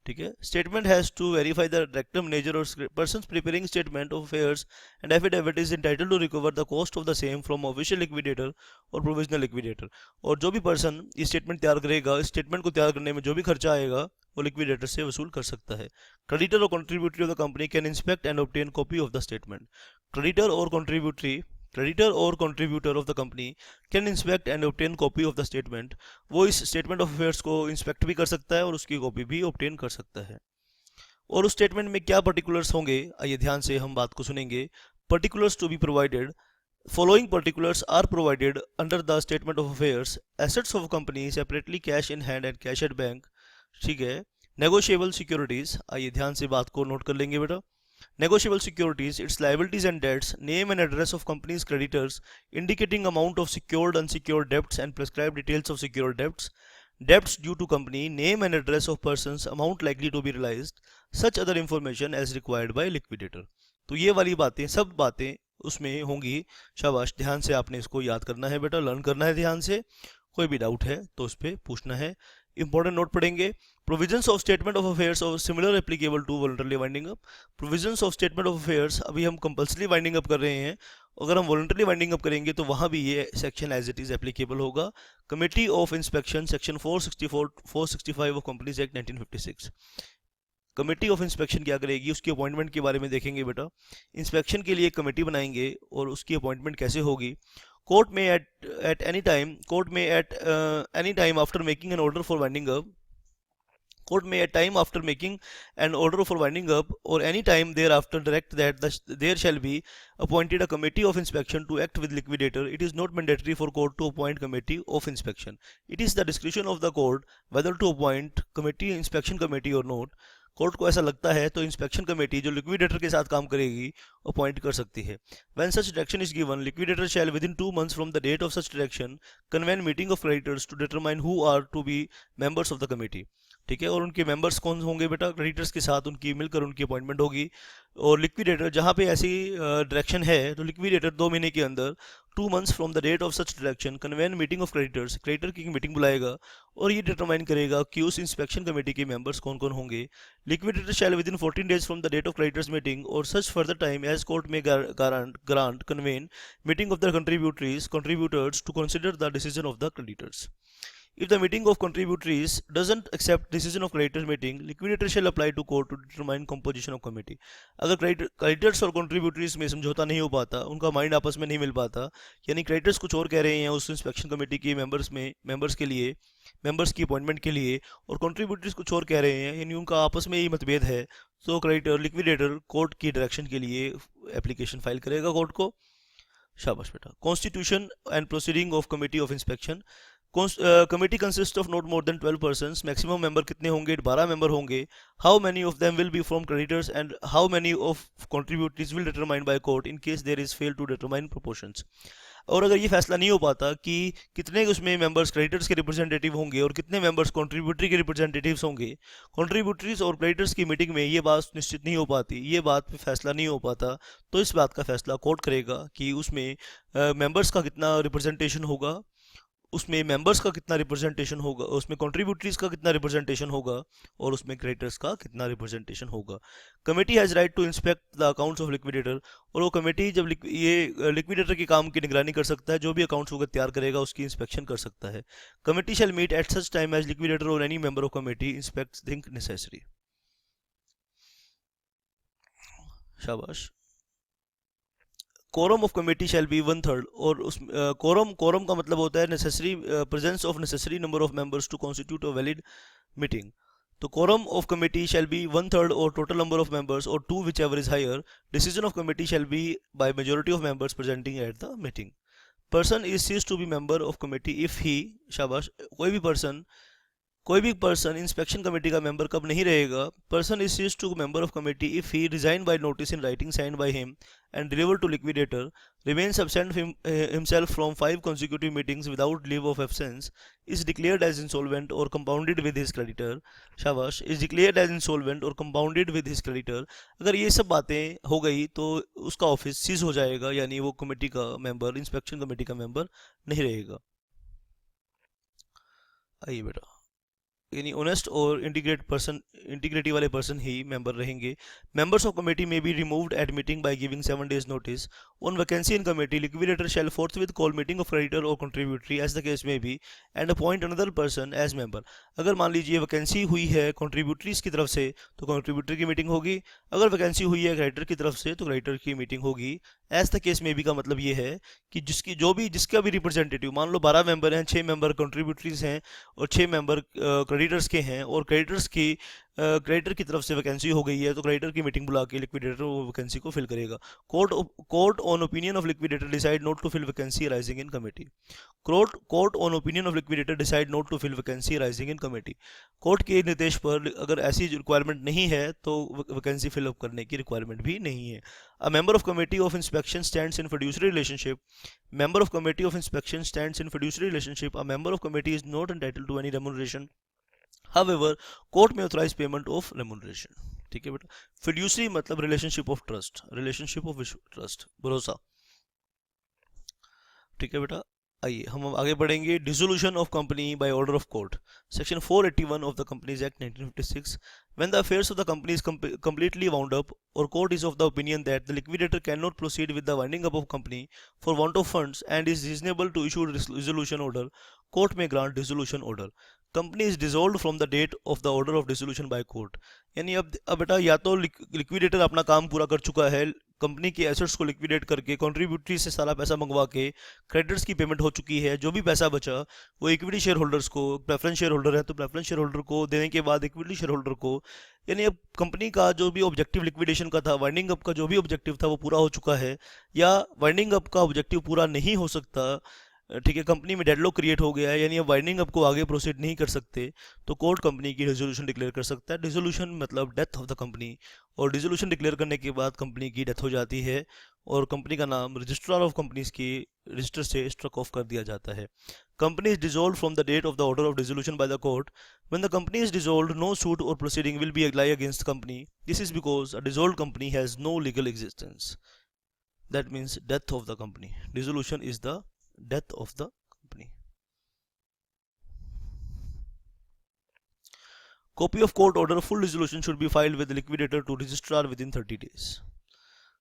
ठीक है, statement has to verify the director, manager or persons preparing statement of affairs and affidavit is entitled to recover the cost of the same from official liquidator or provisional liquidator. और जो भी person ये statement तैयार करेगा, इस statement को तैयार करने में जो भी खर्चा आएगा वो लिक्विडेटर से वसूल कर सकता है। क्रेडिटर और contributory of the company can inspect and obtain copy of the statement. Creditor और contributor of the company can inspect and obtain copy of the statement. वो इस स्टेटमेंट ऑफ अफेयर्स को इंस्पेक्ट भी कर सकता है और उसकी कॉपी भी ऑब्टेन कर सकता है। और उस स्टेटमेंट में क्या पर्टिकुलर्स होंगे, आइए ध्यान से हम बात को सुनेंगे। Particulars to be provided, following particulars are provided under the statement of affairs: assets of company separately, cash in hand and cash at bank। ठीक है, negotiable securities, आइए ध्यान से बात को नोट कर लेंगे बेटा। negotiable securities, its liabilities and debts, name and address of company's creditors, indicating amount of secured, unsecured debts and prescribed details of secured debts, debts due to company, name and address of persons, amount likely to be realized, such other information as required by liquidator। तो ये वाली बातें, सब बातें उसमें होंगी। शाबाश, ध्यान से आपने इसको याद करना है बेटा, लर्न करना है ध्यान से। कोई भी डाउट है तो उस पर पूछना है। इंपॉर्टेंट नोट पढ़ेंगे। Provisions of statement of affairs और similar applicable to voluntarily winding up. Provisions of statement of affairs, अभी हम कंपल्सरी वाइंडिंग अप कर रहे हैं, अगर हम वॉलंटरली वाइंडिंग अप करेंगे तो वहां भी ये section as it is applicable होगा। Committee of inspection, section 464 465 of companies act 1956। Committee of inspection क्या करेगी, उसकी अपॉइंटमेंट के बारे में देखेंगे बेटा। इंस्पेक्शन के लिए कमेटी बनाएंगे और उसकी अपॉइंटमेंट कैसे होगी। कोर्ट में at any time after making an order for winding up, court may at time after making an order for winding up or any time thereafter direct that there shall be appointed a committee of inspection to act with liquidator. It is not mandatory for court to appoint committee of inspection. It is the discretion of the court whether to appoint inspection committee or not. Court को ऐसा लगता है तो inspection committee जो liquidator के साथ काम करेगी अपॉइंट कर सकती है। When such direction is given, liquidator shall within 2 months from the date of such direction convene meeting of creditors to determine who are to be members of the committee। ठीक है, और उनके मेंबर्स कौन होंगे बेटा, क्रेडिटर्स के साथ उनकी मिलकर उनकी अपॉइंटमेंट होगी। और लिक्विडेटर जहाँ पे ऐसी डायरेक्शन है तो लिक्विडेटर 2 महीने के अंदर 2 months from the date of such direction convene meeting of creditors, creditor की मीटिंग बुलाएगा और ये डिटरमाइन करेगा कि उस इंस्पेक्शन कमेटी के मेंबर्स कौन कौन होंगे। Liquidator shall within 14 days from the date of creditors meeting और such further time as court may grant convene meeting of the contributories to consider the decision of the creditors. If the meeting of contributors doesn't accept decision of creditors meeting, liquidator shall apply to court to determine composition of committee। अगर creditors और contributors में समझौता नहीं हो पाता, उनका mind आपस में नहीं मिल पाता, यानी creditors कुछ और कह रहे हैं उस इंस्पेक्शन कमेटी के मेंबर्स के लिए, मेंबर्स की अपॉइंटमेंट के लिए, और कंट्रीब्यूटर्स कुछ और कह रहे हैं, यानी उनका आपस में ही मतभेद है, तो लिक्विडेटर कोर्ट की डायरेक्शन के लिए एप्लीकेशन फाइल करेगा कोर्ट को। शाबाश बेटा। Constitution and proceeding of committee of inspection. Committee consist of not more than 12 persons. Maximum member कितने होंगे, 12 मेंबर होंगे। How many of them will be from creditors and how many of contributors will determine by court in case there is fail to determine proportions. और अगर ये फैसला नहीं हो पाता कि कितने उसमें मेंबर्स क्रेडिटर्स के रिप्रेजेंटेटिव होंगे और कितने मेंबर्स कंट्रीब्यूटरी के रिप्रेजेंटेटिव्स होंगे, कंट्रीब्यूटरीज और क्रेडिटर्स की मीटिंग में ये बात निश्चित नहीं हो पाती, ये बात पे फैसला नहीं हो पाता, तो इस बात का फैसला कोर्ट करेगा कि उसमें मेंबर्स का कितना रिप्रेजेंटेशन होगा, उसमें मेंबर्स का कितना रिप्रेजेंटेशन होगा, उसमें कंट्रीब्यूटरीज का कितना रिप्रेजेंटेशन होगा और उसमें क्रेडिटर्स का कितना रिप्रेजेंटेशन होगा। Committee has right to inspect the accounts of liquidator. और वो कमेटी जब ये लिक्विडेटर के काम की निगरानी कर सकता है, जो भी अकाउंट्स वगैरह तैयार करेगा उसकी इंस्पेक्शन कर सकता है। Committee shall meet at such time as liquidator और any member of committee inspect think necessary. शाबाश। Quorum of committee shall be 1/3। और उस कोरम का मतलब होता है necessary presence of necessary number of members to constitute a valid meeting. तो quorum of committee shall be 1/3 और टोटल नंबर ऑफ मेंबर्स और 2 whichever is higher। Decision of committee shall be by majority of members presenting at the meeting. Person is cease to be member of committee if he, शाबाश, कोई भी person inspection committee का member कब नहीं रहेगा? Person is cease to member of committee if he resign by notice in writing signed by him and deliver to liquidator, remains absent himself from 5 consecutive meetings without leave of absence, is declared as insolvent or compounded with his creditor, शाबाश, is declared as insolvent or compounded with his creditor। अगर ये सब बातें हो गई तो उसका office seize हो जाएगा, यानी वो कमेटी का मेंबर, इंस्पेक्शन कमेटी का मेंबर नहीं रहेगा। आइए बेटा, यानी ऑनेस्ट और इंटीग्रिटी वाले पर्सन ही मेंबर रहेंगे। Members of committee may be removed at meeting by giving 7 days notice. On vacancy in committee liquidator shall forthwith call meeting of creditor और contributory as the case may be and appoint another person as member. अगर मान लीजिए vacancy हुई है कंट्रीब्यूटरीज की तरफ से तो कंट्रीब्यूटरी की मीटिंग होगी, अगर वैकेंसी हुई है क्रेडिटर की तरफ से तो क्रेडिटर की मीटिंग होगी। As the case may B का मतलब ये है कि जिसका भी रिप्रेजेंटेटिव, मान लो 12 मेंबर हैं, 6 मेंबर कंट्रीब्यूटरीज हैं और 6 मेंबर क्रेडिटर्स के हैं, और क्रेडिटर की तरफ से वैकेंसी हो गई है तो क्रेडिटर की मीटिंग बुला के लिक्विडेटर वो वैकेंसी को फिल करेगा। Court on opinion of liquidator decide not to fill vacancy rising in committee. Court on opinion of liquidator decide not to fill vacancy rising in committee. Court के निर्देश पर अगर ऐसी रिक्वायरमेंट नहीं है तो वैकेंसी फिलअप करने की रिक्वायरमेंट भी नहीं है। A member of committee of inspection stands in fiduciary relationship. Member of committee of inspection stands in fiduciary relationship. A member of committee is not entitled to any remuneration. However, court may authorize payment of remuneration. ठीक है बेटा। fiduciary मतलब relationship of trust, भरोसा। ठीक है बेटा। आइए हम आगे बढ़ेंगे। Dissolution of company by order of court, section 481 of the companies act 1956। When the affairs of the company is completely wound up, or court is of the opinion that the liquidator cannot proceed with the winding up of company for want of funds and is reasonable to issue dissolution order, court may grant dissolution order. Company is dissolved from the date of the order of dissolution by court. यानी अब बेटा या तो liquidator अपना काम पूरा कर चुका है, कंपनी के एसेट्स को लिक्विडेट करके कंट्रीब्यूटरी से सारा पैसा मंगवा के क्रेडिटर्स की पेमेंट हो चुकी है, जो भी पैसा बचा वो इक्विटी शेयर होल्डर्स को, प्रेफरेंस शेयर होल्डर है तो प्रेफरेंस शेयर होल्डर को देने के बाद इक्विटी शेयर होल्डर को, यानी अब कंपनी का जो भी ऑब्जेक्टिव लिक्विडेशन का था, वाइंडिंग अप का जो भी ऑब्जेक्टिव था वो पूरा हो चुका है, या वाइंडिंग अप का ऑब्जेक्टिव पूरा नहीं हो सकता, ठीक है, कंपनी में डेडलॉक क्रिएट हो गया है, यानी अब वाइंडिंग अप को आगे प्रोसीड नहीं कर सकते, तो कोर्ट कंपनी की डिसोल्यूशन डिक्लेयर कर सकता है। डिसोल्यूशन मतलब डेथ ऑफ द कंपनी, और डिसोल्यूशन डिक्लेयर करने के बाद कंपनी की डेथ हो जाती है और कंपनी का नाम रजिस्ट्रार ऑफ कंपनीज की रजिस्टर से स्ट्रक ऑफ कर दिया जाता है। Company is dissolved from the date of the order of dissolution by the court. When the company is dissolved, no suit और proceeding will be lie against company. This is because a dissolved company has no legal existence. That means death of the company. Dissolution is the death of the company. Copy of court order full resolution should be filed with the liquidator to registrar within 30 days.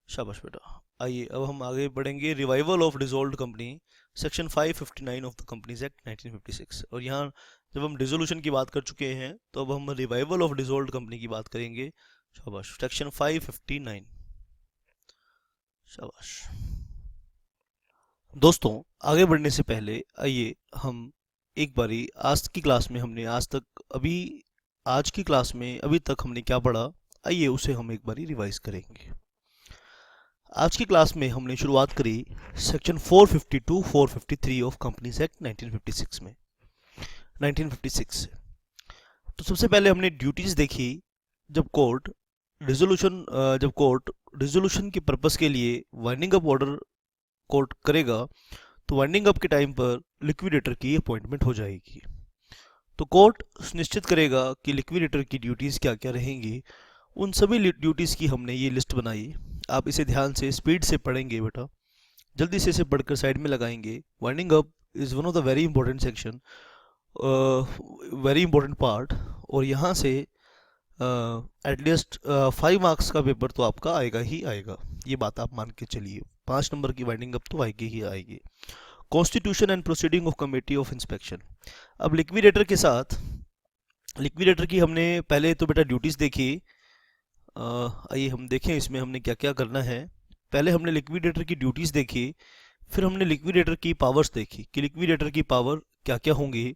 शाबाश बेटा। आइए अब हम आगे बढ़ेंगे। Revival of dissolved company, section 559 of the companies act 1956। और यहाँ जब हम डिसोल्यूशन की बात कर चुके हैं तो अब हम रिवाइवल ऑफ डिसॉल्व्ड कंपनी की बात करेंगे। शाबाश। सेक्शन 559। शाबाश। दोस्तों आगे बढ़ने से पहले आइए हम एक बारी आज की क्लास में अभी तक हमने क्या पढ़ा, आइए उसे हम एक बारी रिवाइज करेंगे। आज की क्लास में हमने शुरुआत करी सेक्शन 452 453 ऑफ कंपनीज एक्ट 1956 में, 1956 से। तो सबसे पहले हमने ड्यूटीज देखी। जब कोर्ट डिसोल्यूशन के पर्पस के लिए वाइंडिंग अप ऑर्डर कोर्ट करेगा तो वाइंडिंग अप के टाइम पर लिक्विडेटर की अपॉइंटमेंट हो जाएगी। तो कोर्ट निश्चित करेगा कि लिक्विडेटर की ड्यूटीज़ क्या क्या रहेंगी। उन सभी ड्यूटीज़ की हमने ये लिस्ट बनाई। आप इसे ध्यान से स्पीड से पढ़ेंगे बेटा, जल्दी से इसे पढ़कर साइड में लगाएंगे। Winding up is one of the very important section, very important part, और यहाँ से एटलीस्ट 5 मार्क्स का पेपर तो आपका आएगा ही आएगा, ये बात आप मान के चलिए। 5 नंबर की वाइंडिंग अप तो आएगी ही आएगी। Constitution and proceeding of committee of inspection. अब लिक्विडेटर के साथ, लिक्विडेटर की हमने पहले तो बेटा ड्यूटीज़ देखी। आइए हम देखें इसमें हमने क्या क्या करना है। पहले हमने लिक्विडेटर की ड्यूटीज़ देखी, फिर हमने लिक्विडेटर की पावर्स देखी कि लिक्विडेटर की पावर क्या क्या होंगी,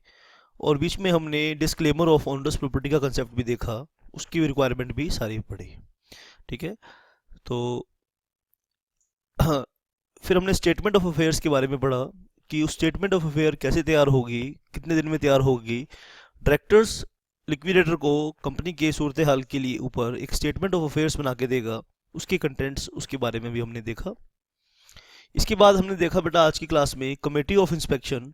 और बीच में हमने डिस्क्लेमर ऑफ ऑनरस प्रॉपर्टी का कंसेप्ट भी देखा, उसकी भी रिक्वायरमेंट भी सारी पढ़ी। ठीक है, तो फिर हमने स्टेटमेंट ऑफ अफेयर्स के बारे में पढ़ा। कि उस स्टेटमेंट ऑफ अफेयर कैसे तैयार होगी, कितने दिन में तैयार होगी। डायरेक्टर्स लिक्विडेटर को कंपनी के सूरत हाल के लिए ऊपर एक स्टेटमेंट ऑफ अफेयर्स बना के देगा, उसके कंटेंट्स उसके बारे में भी हमने देखा। इसके बाद हमने देखा बेटा आज की क्लास में committee of inspection.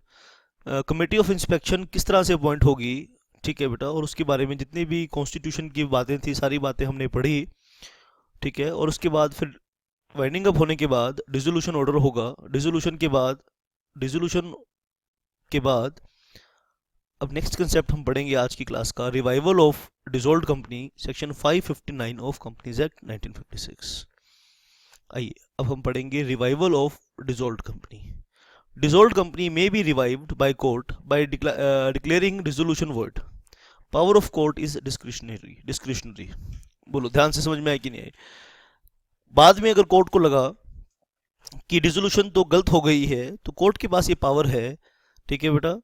Committee of inspection किस तरह से अपॉइंट होगी, ठीक है बेटा, और उसके बारे में जितनी भी कॉन्स्टिट्यूशन की बातें थी सारी बातें हमने पढ़ी, ठीक है। और उसके बाद फिर वाइंडिंग अप होने के बाद डिसोल्यूशन ऑर्डर होगा। डिसोल्यूशन के बाद अब नेक्स्ट कंसेप्ट हम पढ़ेंगे आज की क्लास का, revival of dissolved company, section 559 of companies act 1956। आइए अब हम पढ़ेंगे revival of dissolved company. Dissolved company may be revived by court by declaring dissolution void. Power of court is discretionary. बोलो ध्यान से समझ में आए कि नहीं आए। बाद में अगर कोर्ट को लगा कि डिसोल्यूशन तो गलत हो गई है तो कोर्ट के पास ये पावर है, ठीक है बेटा।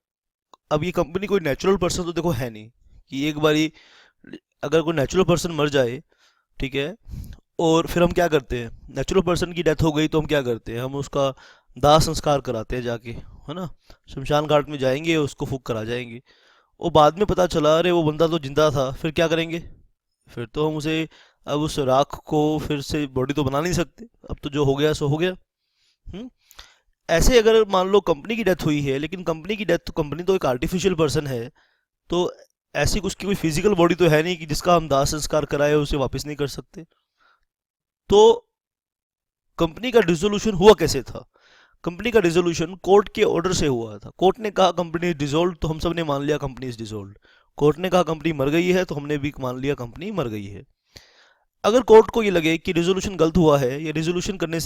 अब ये कंपनी कोई नेचुरल पर्सन तो देखो है नहीं कि एक बारी अगर कोई नेचुरल पर्सन मर जाए, ठीक है, और फिर हम क्या करते हैं, नेचुरल पर्सन की डेथ हो गई तो हम क्या करते हैं, हम उसका दाह संस्कार कराते हैं जाके, है ना, शमशान घाट में जाएंगे उसको फूक करा जाएंगे। और बाद में पता चला अरे वो बंदा तो जिंदा था, फिर क्या करेंगे, फिर तो हम उसे अब उस राख को फिर से बॉडी तो बना नहीं सकते, अब तो जो हो गया सो हो गया। ऐसे अगर मान लो कंपनी की डेथ हुई है, लेकिन कंपनी की डेथ तो कंपनी तो एक आर्टिफिशियल पर्सन है, तो ऐसी उसकी कोई फिजिकल बॉडी तो है नहीं कि जिसका हम दाह संस्कार कराए उसे वापस नहीं कर सकते। तो कंपनी का डिसोल्यूशन हुआ कैसे था, कंपनी का डिसोल्यूशन कोर्ट के ऑर्डर से हुआ था। कोर्ट ने कहा कंपनी इज डिसॉल्व तो हम सब ने मान लिया कंपनी इज डिसॉल्व। कोर्ट ने कहा कंपनी मर गई है तो हमने भी मान लिया कंपनी मर गई है। अगर कोर्ट को ये लगे कि रिजोल्यूशन गलत हुआ है या रिजोल्यूशन करने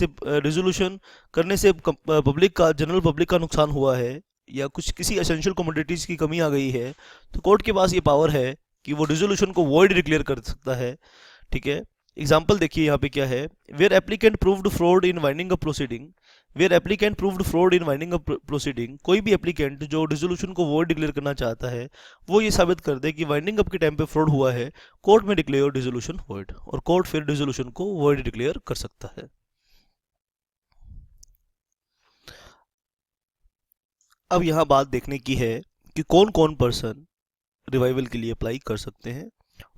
से पब्लिक का जनरल पब्लिक का नुकसान हुआ है या कुछ किसी एसेंशियल कमोडिटीज़ की कमी आ गई है, तो कोर्ट के पास ये पावर है कि वो रिजोल्यूशन को वॉइड डिक्लेयर कर सकता है, ठीक है। एग्जाम्पल देखिए यहाँ पे क्या है, where applicant proved fraud in winding up proceeding. Where applicant proved fraud in winding up proceeding, कोई भी एप्लीकेंट जो डिसोल्यूशन को वॉइड डिक्लेयर करना चाहता है वो ये साबित कर दे कि वाइंडिंग अप के टाइम पे फ्रॉड हुआ है, कोर्ट में डिक्लेयर डिसोल्यूशन वॉइड, और कोर्ट फिर डिसोल्यूशन को वॉइड डिक्लेयर कर सकता है। अब यहाँ बात देखने की है कि कौन कौन पर्सन रिवाइवल के लिए अप्लाई कर सकते हैं।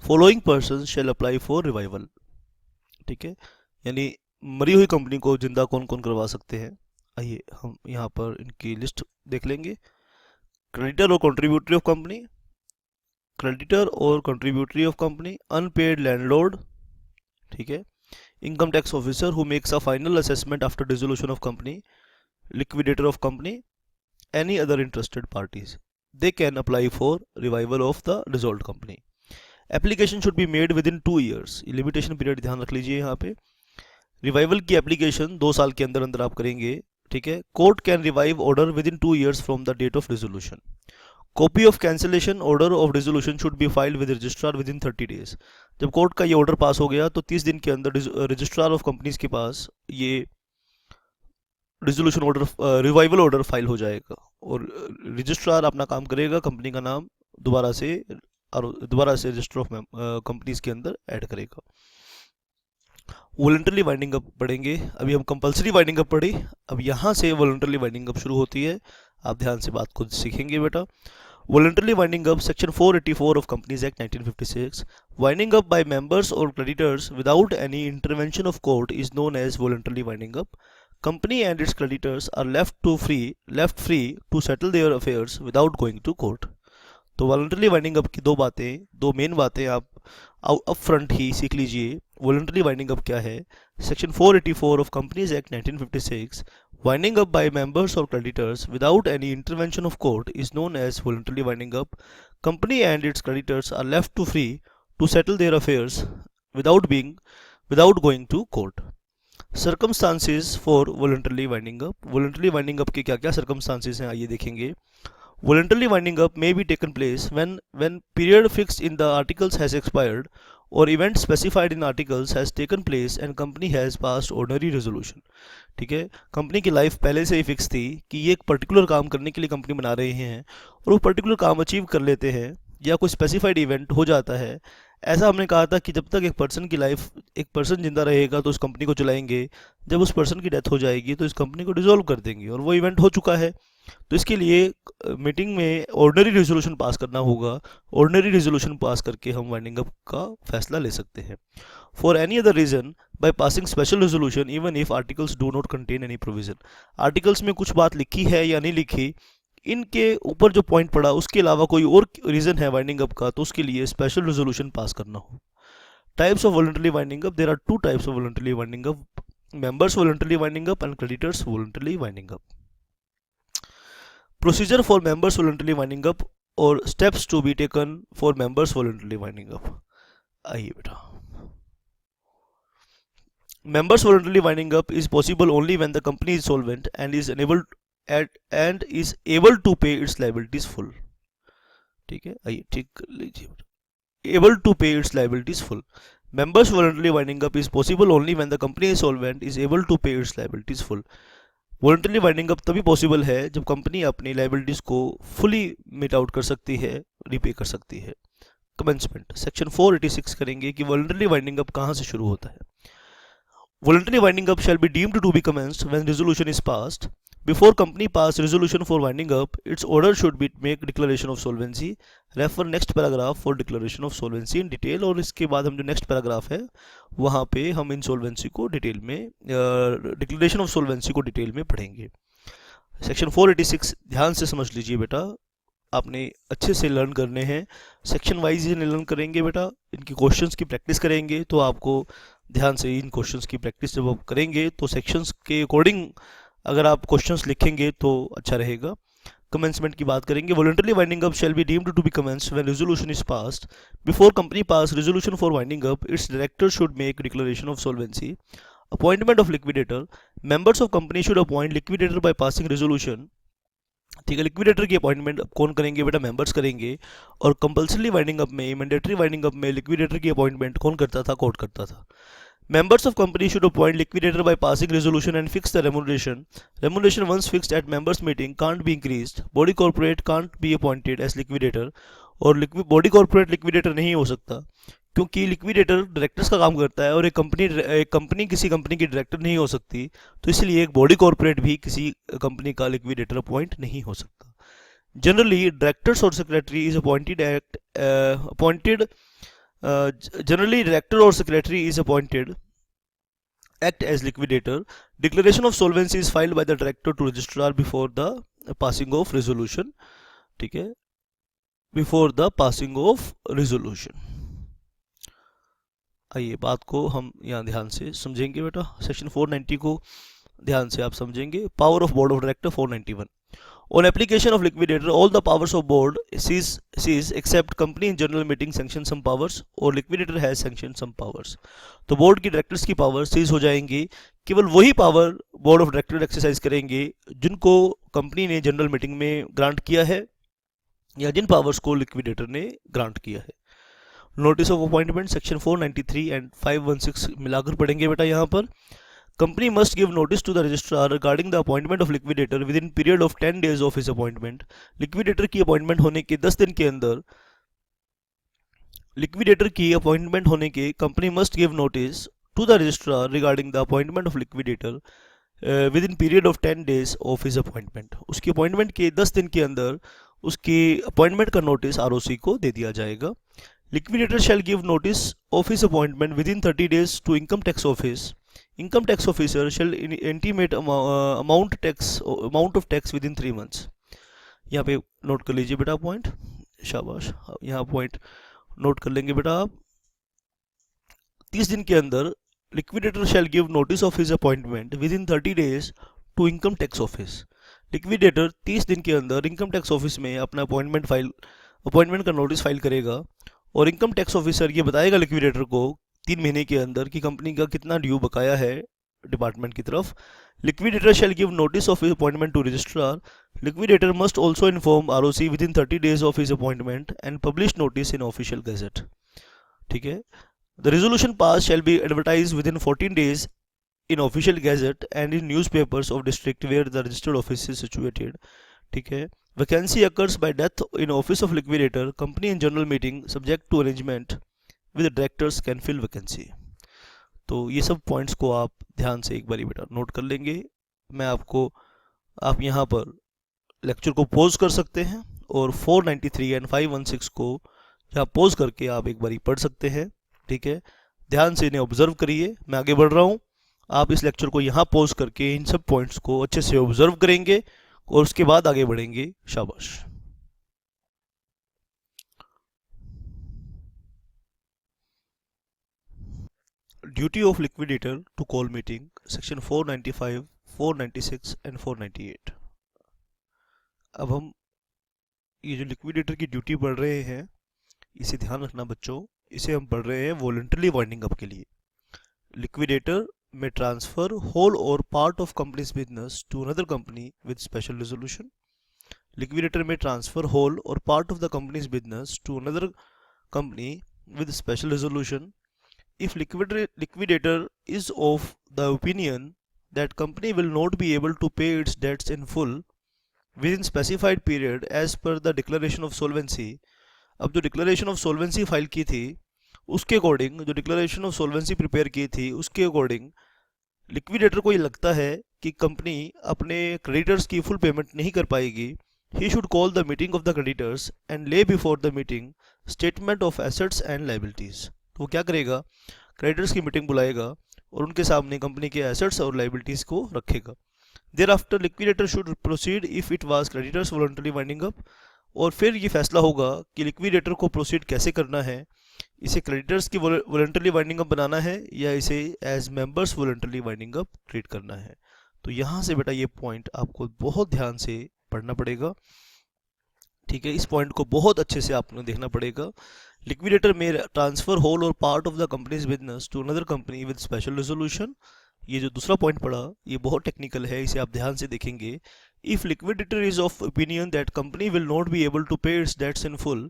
Following person shall apply for revival, ठीक है, यानी मरी हुई कंपनी को जिंदा कौन कौन करवा सकते हैं। आइए हम यहाँ पर इनकी लिस्ट देख लेंगे। क्रेडिटर और कंट्रीब्यूटरी ऑफ कंपनी, क्रेडिटर और contributory of company, unpaid landlord, ठीक है, income tax officer who makes a final assessment after dissolution of company, liquidator of company, any other interested parties, they can apply for revival of the dissolved company. Application should be made within 2 years, limitation period ध्यान रख लीजिए यहाँ पे। Revival की application 2 साल के अंदर अंदर आप करेंगे, ठीक है। Court can revive order within 2 years from the date of dissolution. Copy of cancellation order of dissolution should be filed with registrar within 30 days. जब कोर्ट का ये ऑर्डर पास हो गया तो 30 दिन के अंदर रजिस्ट्रार ऑफ कंपनीज के पास ये dissolution order revival order file हो जाएगा और रजिस्ट्रार अपना काम करेगा, कंपनी का नाम दोबारा से रजिस्टर ऑफ कंपनीज के अंदर ऐड करेगा। वॉलंटरी वाइंडिंग अप पढ़ेंगे, अभी हम कंपलसरी वाइंडिंग अप पढ़ी, अब यहाँ से वॉलंटरी वाइंडिंग अप शुरू होती है। आप ध्यान से बात खुद सीखेंगे बेटा। Voluntary winding up, section 484 of companies act 1956, winding up by members और creditors without any intervention of court is known as voluntary winding up. Company and its creditors are left free to settle their affairs without going to court। तो voluntary winding up की दो main बातें आप up front ही सीख लीजिए। Voluntary winding up क्या है, section 484 of companies act 1956, winding up by members और creditors without any intervention of court is known as voluntary winding up. Company and its creditors are left free to settle their affairs without going to court. Circumstances for voluntary winding up, voluntary winding up के क्या क्या circumstances हैं आइए देखेंगे। Voluntary winding up may be taken place when period fixed in the articles has expired or event specified in articles has taken place and company has passed ordinary resolution। ठीक है, company की life पहले से ही fix थी कि ये एक particular काम करने के लिए कंपनी बना रहे हैं और वो पर्टिकुलर काम अचीव कर लेते हैं या कोई स्पेसिफाइड इवेंट हो जाता है। ऐसा हमने कहा था कि जब तक एक पर्सन जिंदा रहेगा तो उस कंपनी को चलाएंगे, जब उस पर्सन की डेथ हो जाएगी तो इस कंपनी को डिसॉल्व कर देंगे और वो इवेंट हो चुका है। तो इसके लिए मीटिंग में ऑर्डिनरी रेजोल्यूशन पास करना होगा। ऑर्डिनरी रेजोल्यूशन पास करके हम वाइंडिंग अप का फैसला ले सकते हैं। For any other reason by passing special resolution even if articles do not contain any provision, articles में कुछ बात लिखी है या नहीं लिखी, इनके ऊपर जो पॉइंट पड़ा उसके अलावा कोई और रीजन है वाइंडिंग अप का, तो उसके लिए स्पेशल रेजोल्यूशन पास करना हो। Types of voluntary winding up, there are two types of voluntary winding up, members voluntarily winding up and creditors voluntarily winding up. Procedure for members voluntarily winding up or steps to be taken for members voluntarily winding up. आइए बेटा, members voluntarily winding up is possible only when the company is solvent and is able to pay its liabilities full. ठीक है, आइए ठीक कर लीजिए, able to pay its liabilities full. Members voluntarily winding up is possible only when the company is solvent is able to pay its liabilities full. Voluntary winding up तभी possible है जब company अपनी लाइबिलिटीज को fully meet out कर सकती है, repay कर सकती है। कमेंसमेंट सेक्शन 486 करेंगे कि वॉलंटरी वाइंडिंग अप कहां से शुरू होता है। Voluntary winding up shall be deemed to be commenced when resolution is passed. Before company pass resolution for winding up, its order should be make declaration of solvency. Refer next paragraph for declaration of solvency in detail। और इसके बाद हम जो next paragraph है वहाँ पे हम insolvency को डिटेल में, डिक्लेरेशन ऑफ सोल्वेंसी को डिटेल में पढ़ेंगे। सेक्शन 486 ध्यान से समझ लीजिए बेटा, आपने अच्छे से लर्न करने हैं। सेक्शन वाइज ही लर्न करेंगे बेटा, इनकी क्वेश्चंस की प्रैक्टिस करेंगे तो आपको ध्यान से इन क्वेश्चंस की प्रैक्टिस जब आप करेंगे तो सेक्शंस के अकॉर्डिंग अगर आप क्वेश्चंस लिखेंगे तो अच्छा रहेगा। कमेंसमेंट की बात करेंगे। Voluntary winding up shall be deemed to be commenced when resolution is passed. Before company pass resolution for winding up, its director should make declaration of solvency. Appointment of liquidator, members of company should appoint liquidator by passing resolution. ठीक है, liquidator की appointment कौन करेंगे बेटा, members करेंगे। और compulsory winding up में, mandatory winding up में लिक्विडेटर की अपॉइंटमेंट कौन करता था, कोर्ट करता था। Members of company should appoint liquidator by passing resolution and fix the remuneration. Remuneration once fixed at members meeting can't be increased. Body corporate can't be appointed as liquidator. और body corporate liquidator नहीं हो सकता क्योंकि liquidator directors का काम करता है और एक कंपनी किसी कंपनी की डायरेक्टर नहीं हो सकती, तो इसलिए एक बॉडी कॉर्पोरेट भी किसी कंपनी का लिक्विडेटर अपॉइंट नहीं हो सकता। जनरली डायरेक्टर्स और secretary is generally director or secretary is appointed act as liquidator. Declaration of solvency is filed by the director to registrar before the passing of resolution. ठीक है, before the passing of resolution। आइए बात को हम यहाँ ध्यान से समझेंगे बेटा। सेक्शन 490 को ध्यान से आप समझेंगे। Power of board of director 491। On application of liquidator, all the powers of board cease except company in general meeting sanction some powers और liquidator has sanctioned some powers। तो बोर्ड की डायरेक्टर्स की power seize हो जाएंगी, केवल वही power board of director exercise करेंगे जिनको कंपनी ने जनरल मीटिंग में ग्रांट किया है या जिन पावर्स को लिक्विडेटर ने ग्रांट किया है। Notice of appointment section 493 and 516 मिलाकर पढ़ेंगे बेटा। यहाँ पर Company must give notice to the registrar regarding the appointment of liquidator within period of 10 days of his appointment। Liquidator की अपॉइंटमेंट होने के 10 दिन के अंदर, लिक्विडेटर की अपॉइंटमेंट होने के company must give notice to the registrar regarding the appointment of liquidator within period of 10 days of his appointment. उसकी अपॉइंटमेंट के 10 दिन के अंदर उसकी अपॉइंटमेंट का नोटिस आरओसी को दे दिया जाएगा। Liquidator shall give notice of his appointment within 30 days to income tax office. Income tax officer shall intimate amount of tax within 3 months। यहाँ पे नोट कर लीजिए बेटा पॉइंट, शाबाश, यहाँ पॉइंट नोट कर लेंगे बेटा आप। 30 दिन के अंदर liquidator shall give notice of his appointment within 30 days to income tax office. Liquidator 30 दिन के अंदर इनकम टैक्स ऑफिस में अपना अपॉइंटमेंट का नोटिस फाइल करेगा और इनकम टैक्स ऑफिसर ये बताएगा लिक्विडेटर को 3 महीने के अंदर कि कंपनी का कितना ड्यू बकाया है डिपार्टमेंट की तरफ। Liquidator shall give notice of his appointment to registrar. Liquidator must also inform ROC within 30 days of his appointment and publish notice in official gazette. ठीक है, the resolution pass shall be advertise within 14 days in official gazette and in newspapers of district where the registered office is situated. ठीक है, vacancy occurs by death in office of liquidator, company in general meeting subject to arrangement with directors can fill vacancy. तो ये सब points को आप ध्यान से एक बारी बेटा नोट कर लेंगे। मैं आपको, आप यहाँ पर लेक्चर को पॉज कर सकते हैं और 493 एंड 516 को यहाँ पॉज करके आप एक बारी पढ़ सकते हैं। ठीक है, ध्यान से इन्हें ऑब्जर्व करिए। मैं आगे बढ़ रहा हूँ, आप इस लेक्चर को यहाँ पॉज करके इन सब पॉइंट्स को अच्छे से ऑब्जर्व करेंगे और उसके बाद आगे बढ़ेंगे। शाबाश। Duty of liquidator to call meeting, section 495, 496 and 498। अब हम ये जो लिक्विडेटर की ड्यूटी पढ़ रहे हैं, इसे ध्यान रखना बच्चों, इसे हम पढ़ रहे हैं वॉलंटरी वाइंडिंग अप के लिए। लिक्विडेटर में ट्रांसफर होल और part of company's business to another company with special resolution. Liquidator may transfer whole और part of the company's business to another company with special resolution if liquidator is of the opinion that company will not be able to pay its debts in full within specified period as per the declaration of solvency। अब जो declaration of सोल्वेंसी file की थी उसके according, जो declaration of सोल्वेंसी prepare की थी उसके according liquidator को ये लगता है कि कंपनी अपने क्रेडिटर्स की फुल पेमेंट नहीं कर पाएगी, he should call the meeting of the creditors and lay before the meeting statement of assets and liabilities। तो वो क्या करेगा, क्रेडिटर्स की मीटिंग बुलाएगा और उनके सामने कंपनी के एसेट्स और लाइबिलिटीज को रखेगा। Thereafter liquidator should proceed if it was creditors voluntary winding up. और फिर ये फैसला होगा कि लिक्विडेटर को प्रोसीड कैसे करना है, इसे क्रेडिटर्स की वॉलंटरी वाइंडिंग अप बनाना है या इसे as members voluntary winding up treat करना है। तो यहाँ से बेटा ये पॉइंट आपको बहुत ध्यान से पढ़ना पड़ेगा। ठीक है, इस पॉइंट को बहुत अच्छे से आपने देखना पड़ेगा। लिक्विडेटर में ट्रांसफर होल और part of the company's business to another company with special resolution. ये जो दूसरा पॉइंट पढ़ा ये बहुत टेक्निकल है, इसे आप ध्यान से देखेंगे। If liquidator is of opinion that company will not be able to pay its debts in full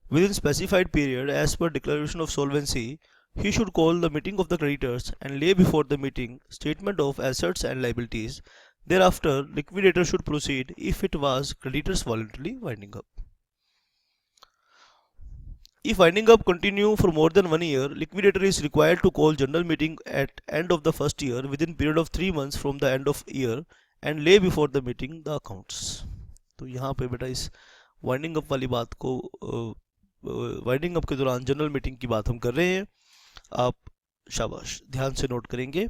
within specified period as per declaration of solvency, he should call the meeting of the creditors and lay before the meeting statement of assets and liabilities। Thereafter liquidator should proceed if it was creditors voluntarily winding up। If winding up continue for more than 1 year, liquidator is required to call general meeting at end of the first year within period of 3 months from the end of year and lay before the meeting the accounts। तो यहाँ पे बेटा इस winding up वाली बात को, winding up के दौरान जनरल मीटिंग की बात हम कर रहे हैं, आप शाबाश ध्यान से नोट करेंगे।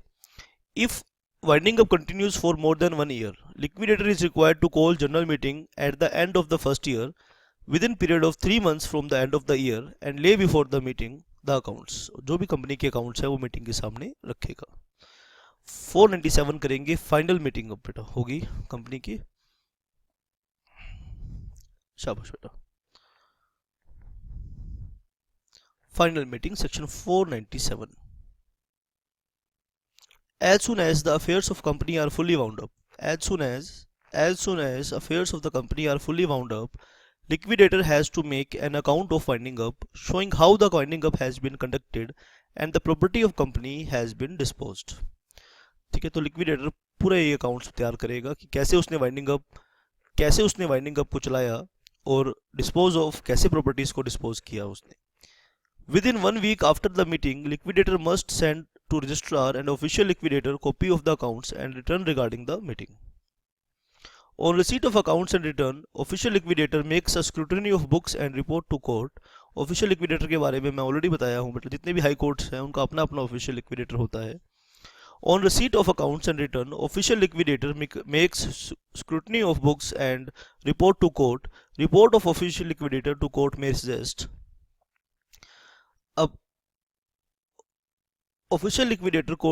If winding up continues for more than 1 year, liquidator is required to call general meeting at the end of the first year within period of 3 months from the end of the year and lay before the meeting the accounts। जो भी company के accounts है वो meeting के सामने रखेगा। 497 करेंगे, final meeting अब बेटा होगी कंपनी की। शाबाश बेटा, final meeting section 497। As soon as the affairs of company are fully wound up, as soon as affairs of the company are fully wound up, liquidator has to make an account of winding up showing how the winding up has been conducted and the property of company has been disposed। ठीक है, तो liquidator पूरा ये accounts तैयार करेगा कि कैसे उसने वाइंडिंग अप को चलाया और डिस्पोज ऑफ कैसे प्रॉपर्टीज को डिस्पोज किया उसने। Within 1 week after the meeting, liquidator must send to registrar and official liquidator copy of the accounts and return regarding the meeting। On receipt of accounts and return, official liquidator makes a scrutiny of books and report to court। official liquidator के बारे में मैं already बताया हूँ, मतलब जितने भी high courts हैं उनका अपना अपना official liquidator होता है। On receipt of accounts and return, official liquidator makes scrutiny of books and report to court। report of official liquidator to court may suggest। अब ऑफिशियल लिक्विडेटर को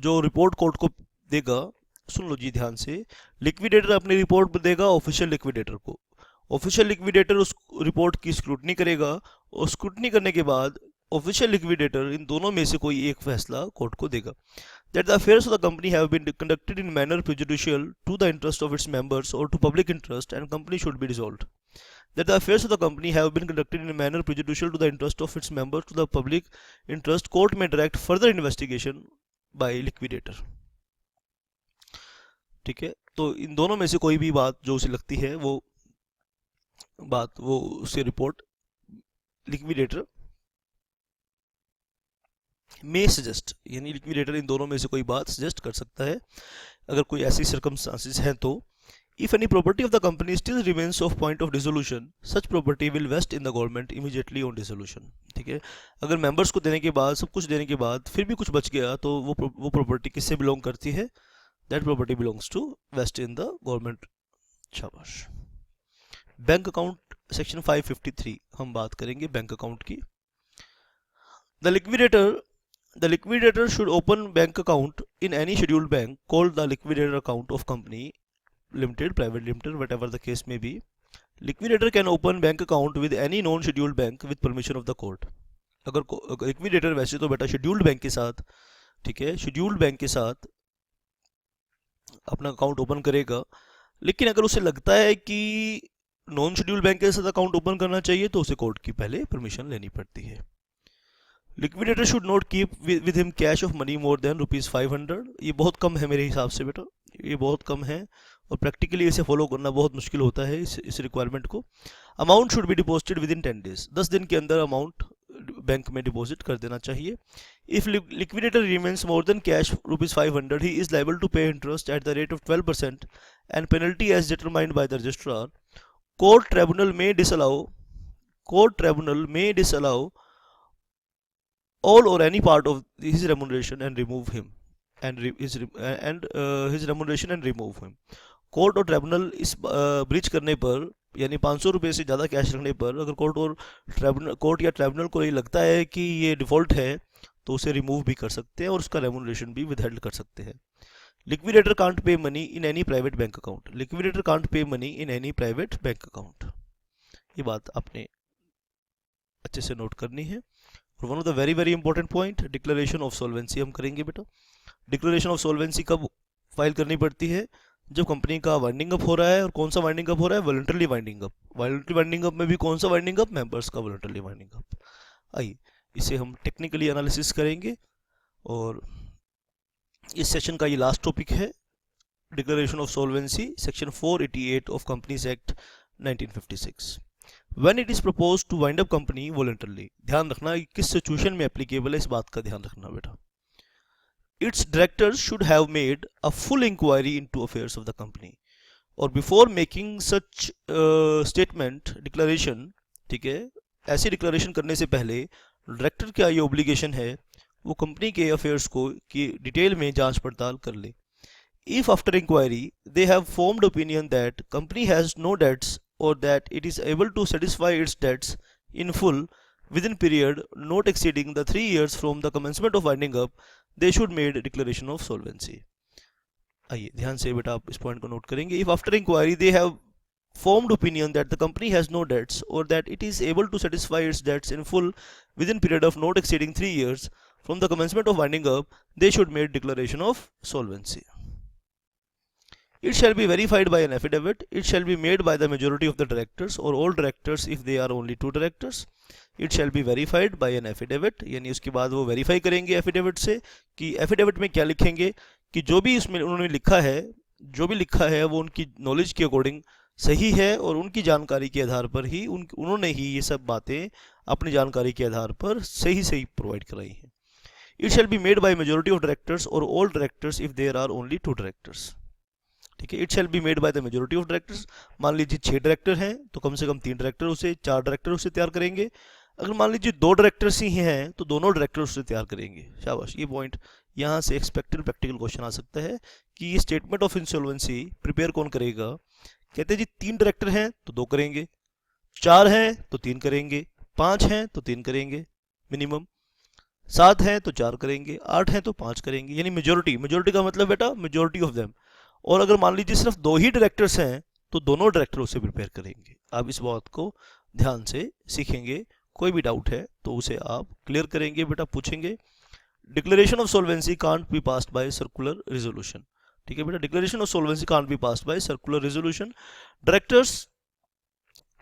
जो रिपोर्ट कोर्ट को देगा, सुन लो जी ध्यान से, लिक्विडेटर अपनी रिपोर्ट देगा ऑफिशियल लिक्विडेटर को, ऑफिशियल लिक्विडेटर उस रिपोर्ट की स्क्रूटनी करेगा और स्क्रूटनी करने के बाद ऑफिशियल लिक्विडेटर इन दोनों में से कोई एक फैसला कोर्ट को देगा। That the affairs of the company have been conducted in manner prejudicial to the interest of its members और to public interest and company should be dissolved. That the affairs of the company have been conducted in a manner prejudicial to the interest of its members to the public interest, court may direct further investigation by liquidator। ठीक है, तो इन दोनों में से कोई भी बात जो उसे लगती है वो उसे रिपोर्ट लिक्विडेटर में सजेस्ट, यानी लिक्विडेटर इन दोनों में से कोई बात सजेस्ट कर सकता है अगर कोई ऐसी सर्कमस्टांसेस हैं तो। If any property of the company still remains of point of dissolution, such property will vest in the government immediately on dissolution. ठीक है, अगर मेंबर्स को देने के बाद, सब कुछ देने के बाद फिर भी कुछ बच गया तो वो प्रॉपर्टी किससे बिलोंग करती है? That property belongs to vest in the government. शाबाश. बैंक अकाउंट सेक्शन 553 हम बात करेंगे बैंक अकाउंट की. The liquidator should open bank account in any scheduled bank called the liquidator account of company limited, private limited, whatever the case may be. Liquidator can open bank account with any non-scheduled bank with permission of the court. अगर liquidator वैसे तो बेटा scheduled bank के साथ, ठीक है, scheduled bank के साथ अपना अकाउंट ओपन करेगा, लेकिन अगर उसे लगता है कि नॉन शेड्यूल बैंक के साथ अकाउंट ओपन करना चाहिए तो उसे कोर्ट की पहले परमिशन लेनी पड़ती है. Liquidator should not keep with him cash of money more than ₹500. ये बहुत कम है मेरे हिसाब से बेटा, ये बहुत कम है और प्रैक्टिकली इसे फॉलो करना बहुत मुश्किल होता है इस रिक्वायरमेंट को. Amount should be deposited with in 10 days. 10 दिन के अंदर अमाउंट बैंक में डिपॉजिट कर देना चाहिए. If liquidator remains more than cash ₹500, he is liable to pay interest at the rate of 12% and penalty as determined by the registrar. Court tribunal may disallow all or any part of his remuneration and remove him his remuneration and remove him. Court और tribunal इस breach करने पर, यानी 500 रुपये से ज़्यादा cash रखने पर, अगर कोर्ट या ट्राइब्यूनल को ये लगता है कि ये डिफ़ॉल्ट है तो उसे रिमूव भी कर सकते हैं और उसका रेमुनरेशन भी विदहेल्ड कर सकते हैं. Liquidator can't pay money in any private bank account. Liquidator can't pay money in any private bank account. ये बात आपने अच्छे से नोट करनी है. और one of the very very important point, declaration of solvency हम करेंगे बेटा. डिक्लेरेशन ऑफ सॉल्वेंसी कब फाइल करनी पड़ती है? जब कंपनी का वाइंडिंग अप हो रहा है. और कौन सा वाइंडिंग अप हो रहा है? Voluntarily winding up. Voluntary winding up में भी कौन सा वाइंडिंग अप? मेंबर्स का वॉलंटरली वाइंडिंग अप. आइए इसे हम टेक्निकली एनालिसिस करेंगे. और इस सेशन का ये लास्ट टॉपिक है, declaration of solvency, section 488 of companies act 1956. When it is proposed to wind up company voluntarily. ध्यान रखना किस सिचुएशन में एप्लीकेबल है, इस बात का ध्यान रखना बेटा. Its directors should have made a full inquiry into affairs of the company. और before making such statement declaration, ठीक है, ऐसी डिक्लेरेशन करने से पहले डायरेक्टर का ये ऑब्लिगेशन है वो कंपनी के अफेयर्स को की डिटेल में जांच पड़ताल कर ले. If after inquiry they have formed opinion that company has no debts और that it is able to satisfy its debts in full within period not exceeding the 3 years from the commencement of winding up, they should made declaration of solvency. आइए ध्यान से बेटा आप इस point को note करेंगे. If after inquiry they have formed opinion that the company has no debts or that it is able to satisfy its debts in full within period of not exceeding 3 years from the commencement of winding up, they should make declaration of solvency. It shall be verified by an affidavit. It shall be made by the majority of the directors or all directors if they are only 2 directors. It shall be verified by an affidavit. यानी उसके बाद वो verify करेंगे affidavit से कि affidavit में क्या लिखेंगे कि जो भी उसमें उन्होंने लिखा है वो उनकी नॉलेज के अकॉर्डिंग सही है और उनकी जानकारी के आधार पर ही उन्होंने ही ये सब बातें अपनी जानकारी के आधार पर सही प्रोवाइड कराई हैं. It shall be made by majority of directors और all directors if there are only 2 directors. ठीक है, it shall be made by the majority of directors. मान लीजिए 6 डायरेक्टर हैं तो कम से कम 3 डायरेक्टर उसे, 4 डायरेक्टर उसे तैयार करेंगे. अगर मान लीजिए 2 डायरेक्टर्स ही हैं तो दोनों डायरेक्टर उसे तैयार करेंगे. शाबाश. ये पॉइंट यहाँ से एक्सपेक्टेड प्रैक्टिकल क्वेश्चन आ सकता है कि ये स्टेटमेंट ऑफ इंसॉल्वेंसी प्रिपेयर कौन करेगा. कहते हैं जी 3 डायरेक्टर हैं तो 2 करेंगे, 4 हैं तो 3 करेंगे, 5 हैं तो 3 करेंगे मिनिमम, 7 हैं तो 4 करेंगे, 8 हैं तो 5 करेंगे. यानी मेजोरिटी का मतलब बेटा मेजोरिटी ऑफ देम. और अगर मान लीजिए सिर्फ 2 ही डायरेक्टर्स हैं तो दोनों डायरेक्टर उसे प्रिपेयर करेंगे. आप इस बात को ध्यान से सीखेंगे. कोई भी डाउट है तो उसे आप क्लियर करेंगे बेटा, पूछेंगे. Declaration of solvency can't be passed by circular resolution. ठीक है बेटा, declaration of solvency can't be passed by circular resolution. Directors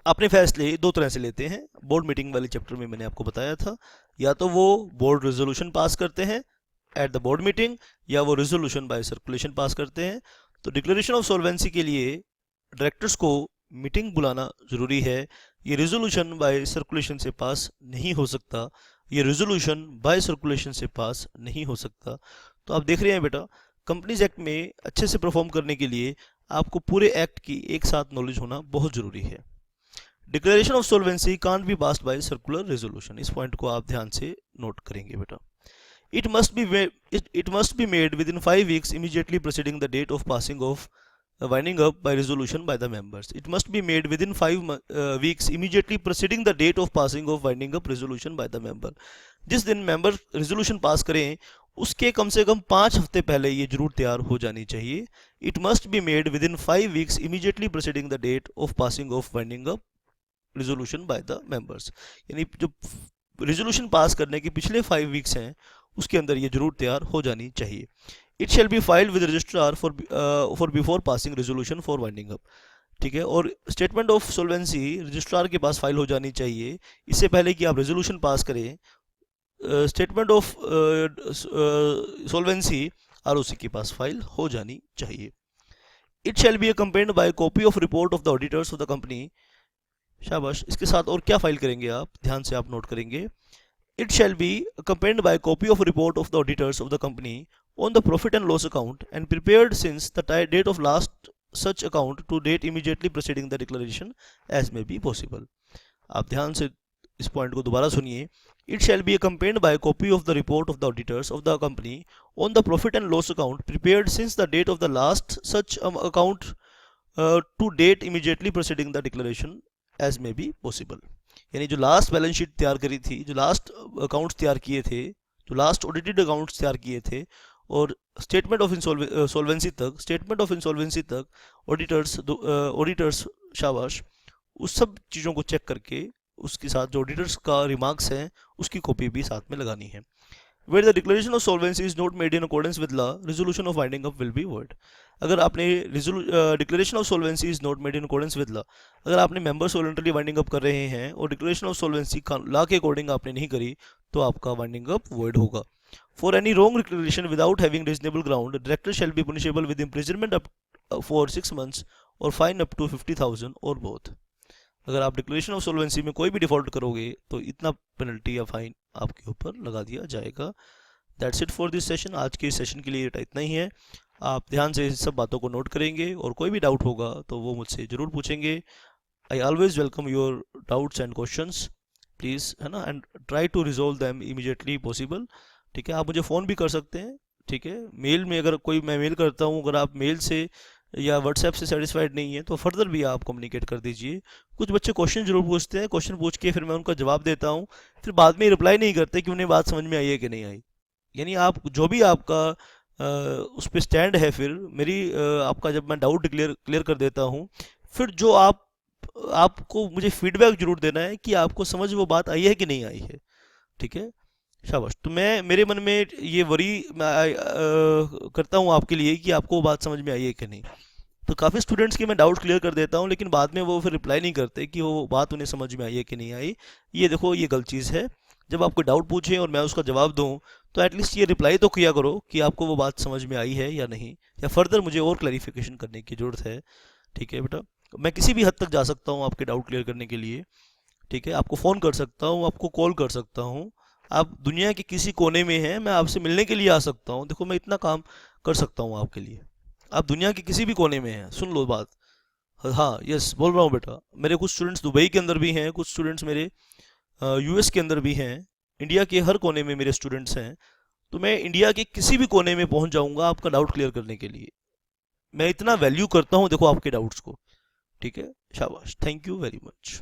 अपने फैसले 2 तरह से लेते हैं. बोर्ड मीटिंग वाले चैप्टर में मैंने आपको बताया था, या तो वो बोर्ड रेजोल्यूशन पास करते हैं एट द बोर्ड मीटिंग, या वो रेजोल्यूशन बाय सर्कुलेशन पास करते हैं. तो डिक्लेरेशन ऑफ सॉल्वेंसी के लिए डायरेक्टर्स को मीटिंग बुलाना जरूरी है. ये रेजोल्यूशन बाय सर्कुलेशन से पास नहीं हो सकता. ये रेजोल्यूशन बाय सर्कुलेशन से पास नहीं हो सकता. तो आप देख रहे हैं बेटा, कंपनीज एक्ट में अच्छे से परफॉर्म करने के लिए आपको पूरे एक्ट की एक साथ नॉलेज होना बहुत ज़रूरी है। Declaration of solvency can't be passed by circular resolution, इस पॉइंट को आप ध्यान से नोट करेंगे बेटा। It must be made within 5 weeks immediately preceding the date of passing of winding up by resolution by the members. It must be made within 5 weeks immediately preceding the date of passing of winding up resolution by the member. जिस दिन member resolution pass करें उसके कम से कम 5 हफ्ते पहले ये जरूर तैयार हो जानी चाहिए। It must be made within 5 weeks immediately presiding the date of passing of winding up resolution by the members, यानी जो रेजोल्यूशन पास करने के पिछले 5 वीक्स हैं उसके अंदर ये जरूर तैयार हो जानी चाहिए। It shall B filed with registrar for before passing resolution for winding up, ठीक है। और स्टेटमेंट ऑफ सोल्वेंसी रजिस्ट्रार के पास फाइल हो जानी चाहिए इससे पहले कि आप रेजोल्यूशन पास करें। स्टेटमेंट ऑफ सोल्वेंसी आरओसी के पास फाइल हो जानी चाहिए। It shall be accompanied by copy of report of the auditors of the company, शाबाश। इसके साथ और क्या फाइल करेंगे आप, ध्यान से आप नोट करेंगे। It shall be accompanied by a copy of report of the auditors of the company on the profit and loss account and prepared since the date of last such account to date immediately preceding the declaration as may be possible। आप ध्यान से इस point को दोबारा सुनिए। It shall be accompanied by a copy of the report of the auditors of the company on the profit and loss account prepared since the date of the last such account to date immediately preceding the declaration as may be possible। यानी जो last balance sheet तैयार करी थी, जो last accounts तैयार किए थे, जो लास्ट ऑडिटेड अकाउंट्स तैयार किए थे और स्टेटमेंट ऑफ इंसॉल्वेंसी तक ऑडिटर्स शाबाश, उस सब चीज़ों को चेक करके उसके साथ जो ऑडिटर्स का रिमार्क्स हैं उसकी कॉपी भी साथ में लगानी है। Where the declaration of solvency is not made in accordance with law, resolution of winding up will be void। अगर आपने declaration of solvency is not made in accordance with law, अगर आपने मेंबर्स वॉलंटरी वाइंडिंग अप कर रहे हैं और declaration of सोल्वेंसी law के according आपने नहीं करी तो आपका वाइंडिंग अप वॉइड होगा। For any wrong declaration without having reasonable ground, director shall be punishable with imprisonment up for 6 months और फाइन अप टू 50,000 और बोथ। अगर आप डिक्लेरेशन ऑफ सोल्वेंसी में कोई भी डिफॉल्ट करोगे तो इतना पेनल्टी या फाइन आपके ऊपर लगा दिया जाएगा। That's it for this session. आज के इस सेशन के लिए इतना ही है। आप ध्यान से इन सब बातों को नोट करेंगे और कोई भी डाउट होगा तो वो मुझसे ज़रूर पूछेंगे। I always welcome your doubts and questions please, है ना, and try to resolve them immediately possible, ठीक है। आप मुझे फ़ोन भी कर सकते हैं, ठीक है। मेल में अगर कोई मैं मेल करता हूँ, अगर आप मेल से या व्हाट्सएप से सेटिस्फाइड नहीं है तो फर्दर भी आप कम्युनिकेट कर दीजिए। कुछ बच्चे क्वेश्चन जरूर पूछते हैं, क्वेश्चन पूछ के फिर मैं उनका जवाब देता हूँ, फिर बाद में रिप्लाई नहीं करते कि उन्हें बात समझ में आई है कि नहीं आई। यानी आप जो भी आपका उस पर स्टैंड है, फिर मेरी आपका जब मैं डाउट क्लियर कर देता हूँ, फिर जो आपको मुझे फीडबैक जरूर देना है कि आपको समझ वो बात आई है कि नहीं आई है, ठीक है, शाबाश। तो मैं मेरे मन में ये वरी करता हूँ आपके लिए कि आपको वो बात समझ में आई है कि नहीं। तो काफ़ी स्टूडेंट्स की मैं डाउट क्लियर कर देता हूँ लेकिन बाद में वो फिर रिप्लाई नहीं करते कि वो बात उन्हें समझ में आई है कि नहीं आई। ये देखो, ये गलत चीज़ है। जब आप कोई डाउट पूछें और मैं उसका जवाब दूं तो एटलीस्ट ये रिप्लाई तो किया करो कि आपको वो बात समझ में आई है या नहीं, या फर्दर मुझे और क्लैरिफिकेशन करने की ज़रूरत है, ठीक है बेटा। मैं किसी भी हद तक जा सकता हूँ आपके डाउट क्लियर करने के लिए, ठीक है। आपको फ़ोन कर सकता हूँ, आपको कॉल कर सकता हूँ, आप दुनिया के किसी कोने में हैं, मैं आपसे मिलने के लिए आ सकता हूँ। देखो, मैं इतना काम कर सकता हूँ आपके लिए। आप दुनिया के किसी भी कोने में हैं, सुन लो बात। हाँ, यस, बोल रहा हूँ बेटा। मेरे कुछ स्टूडेंट्स दुबई के अंदर भी हैं, कुछ स्टूडेंट्स मेरे यूएस के अंदर भी हैं, इंडिया के हर कोने में मेरे स्टूडेंट्स हैं। तो मैं इंडिया के किसी भी कोने में पहुंच जाऊंगा आपका डाउट क्लियर करने के लिए। मैं इतना वैल्यू करता हूं देखो आपके डाउट्स को, ठीक है, शाबाश, थैंक यू वेरी मच।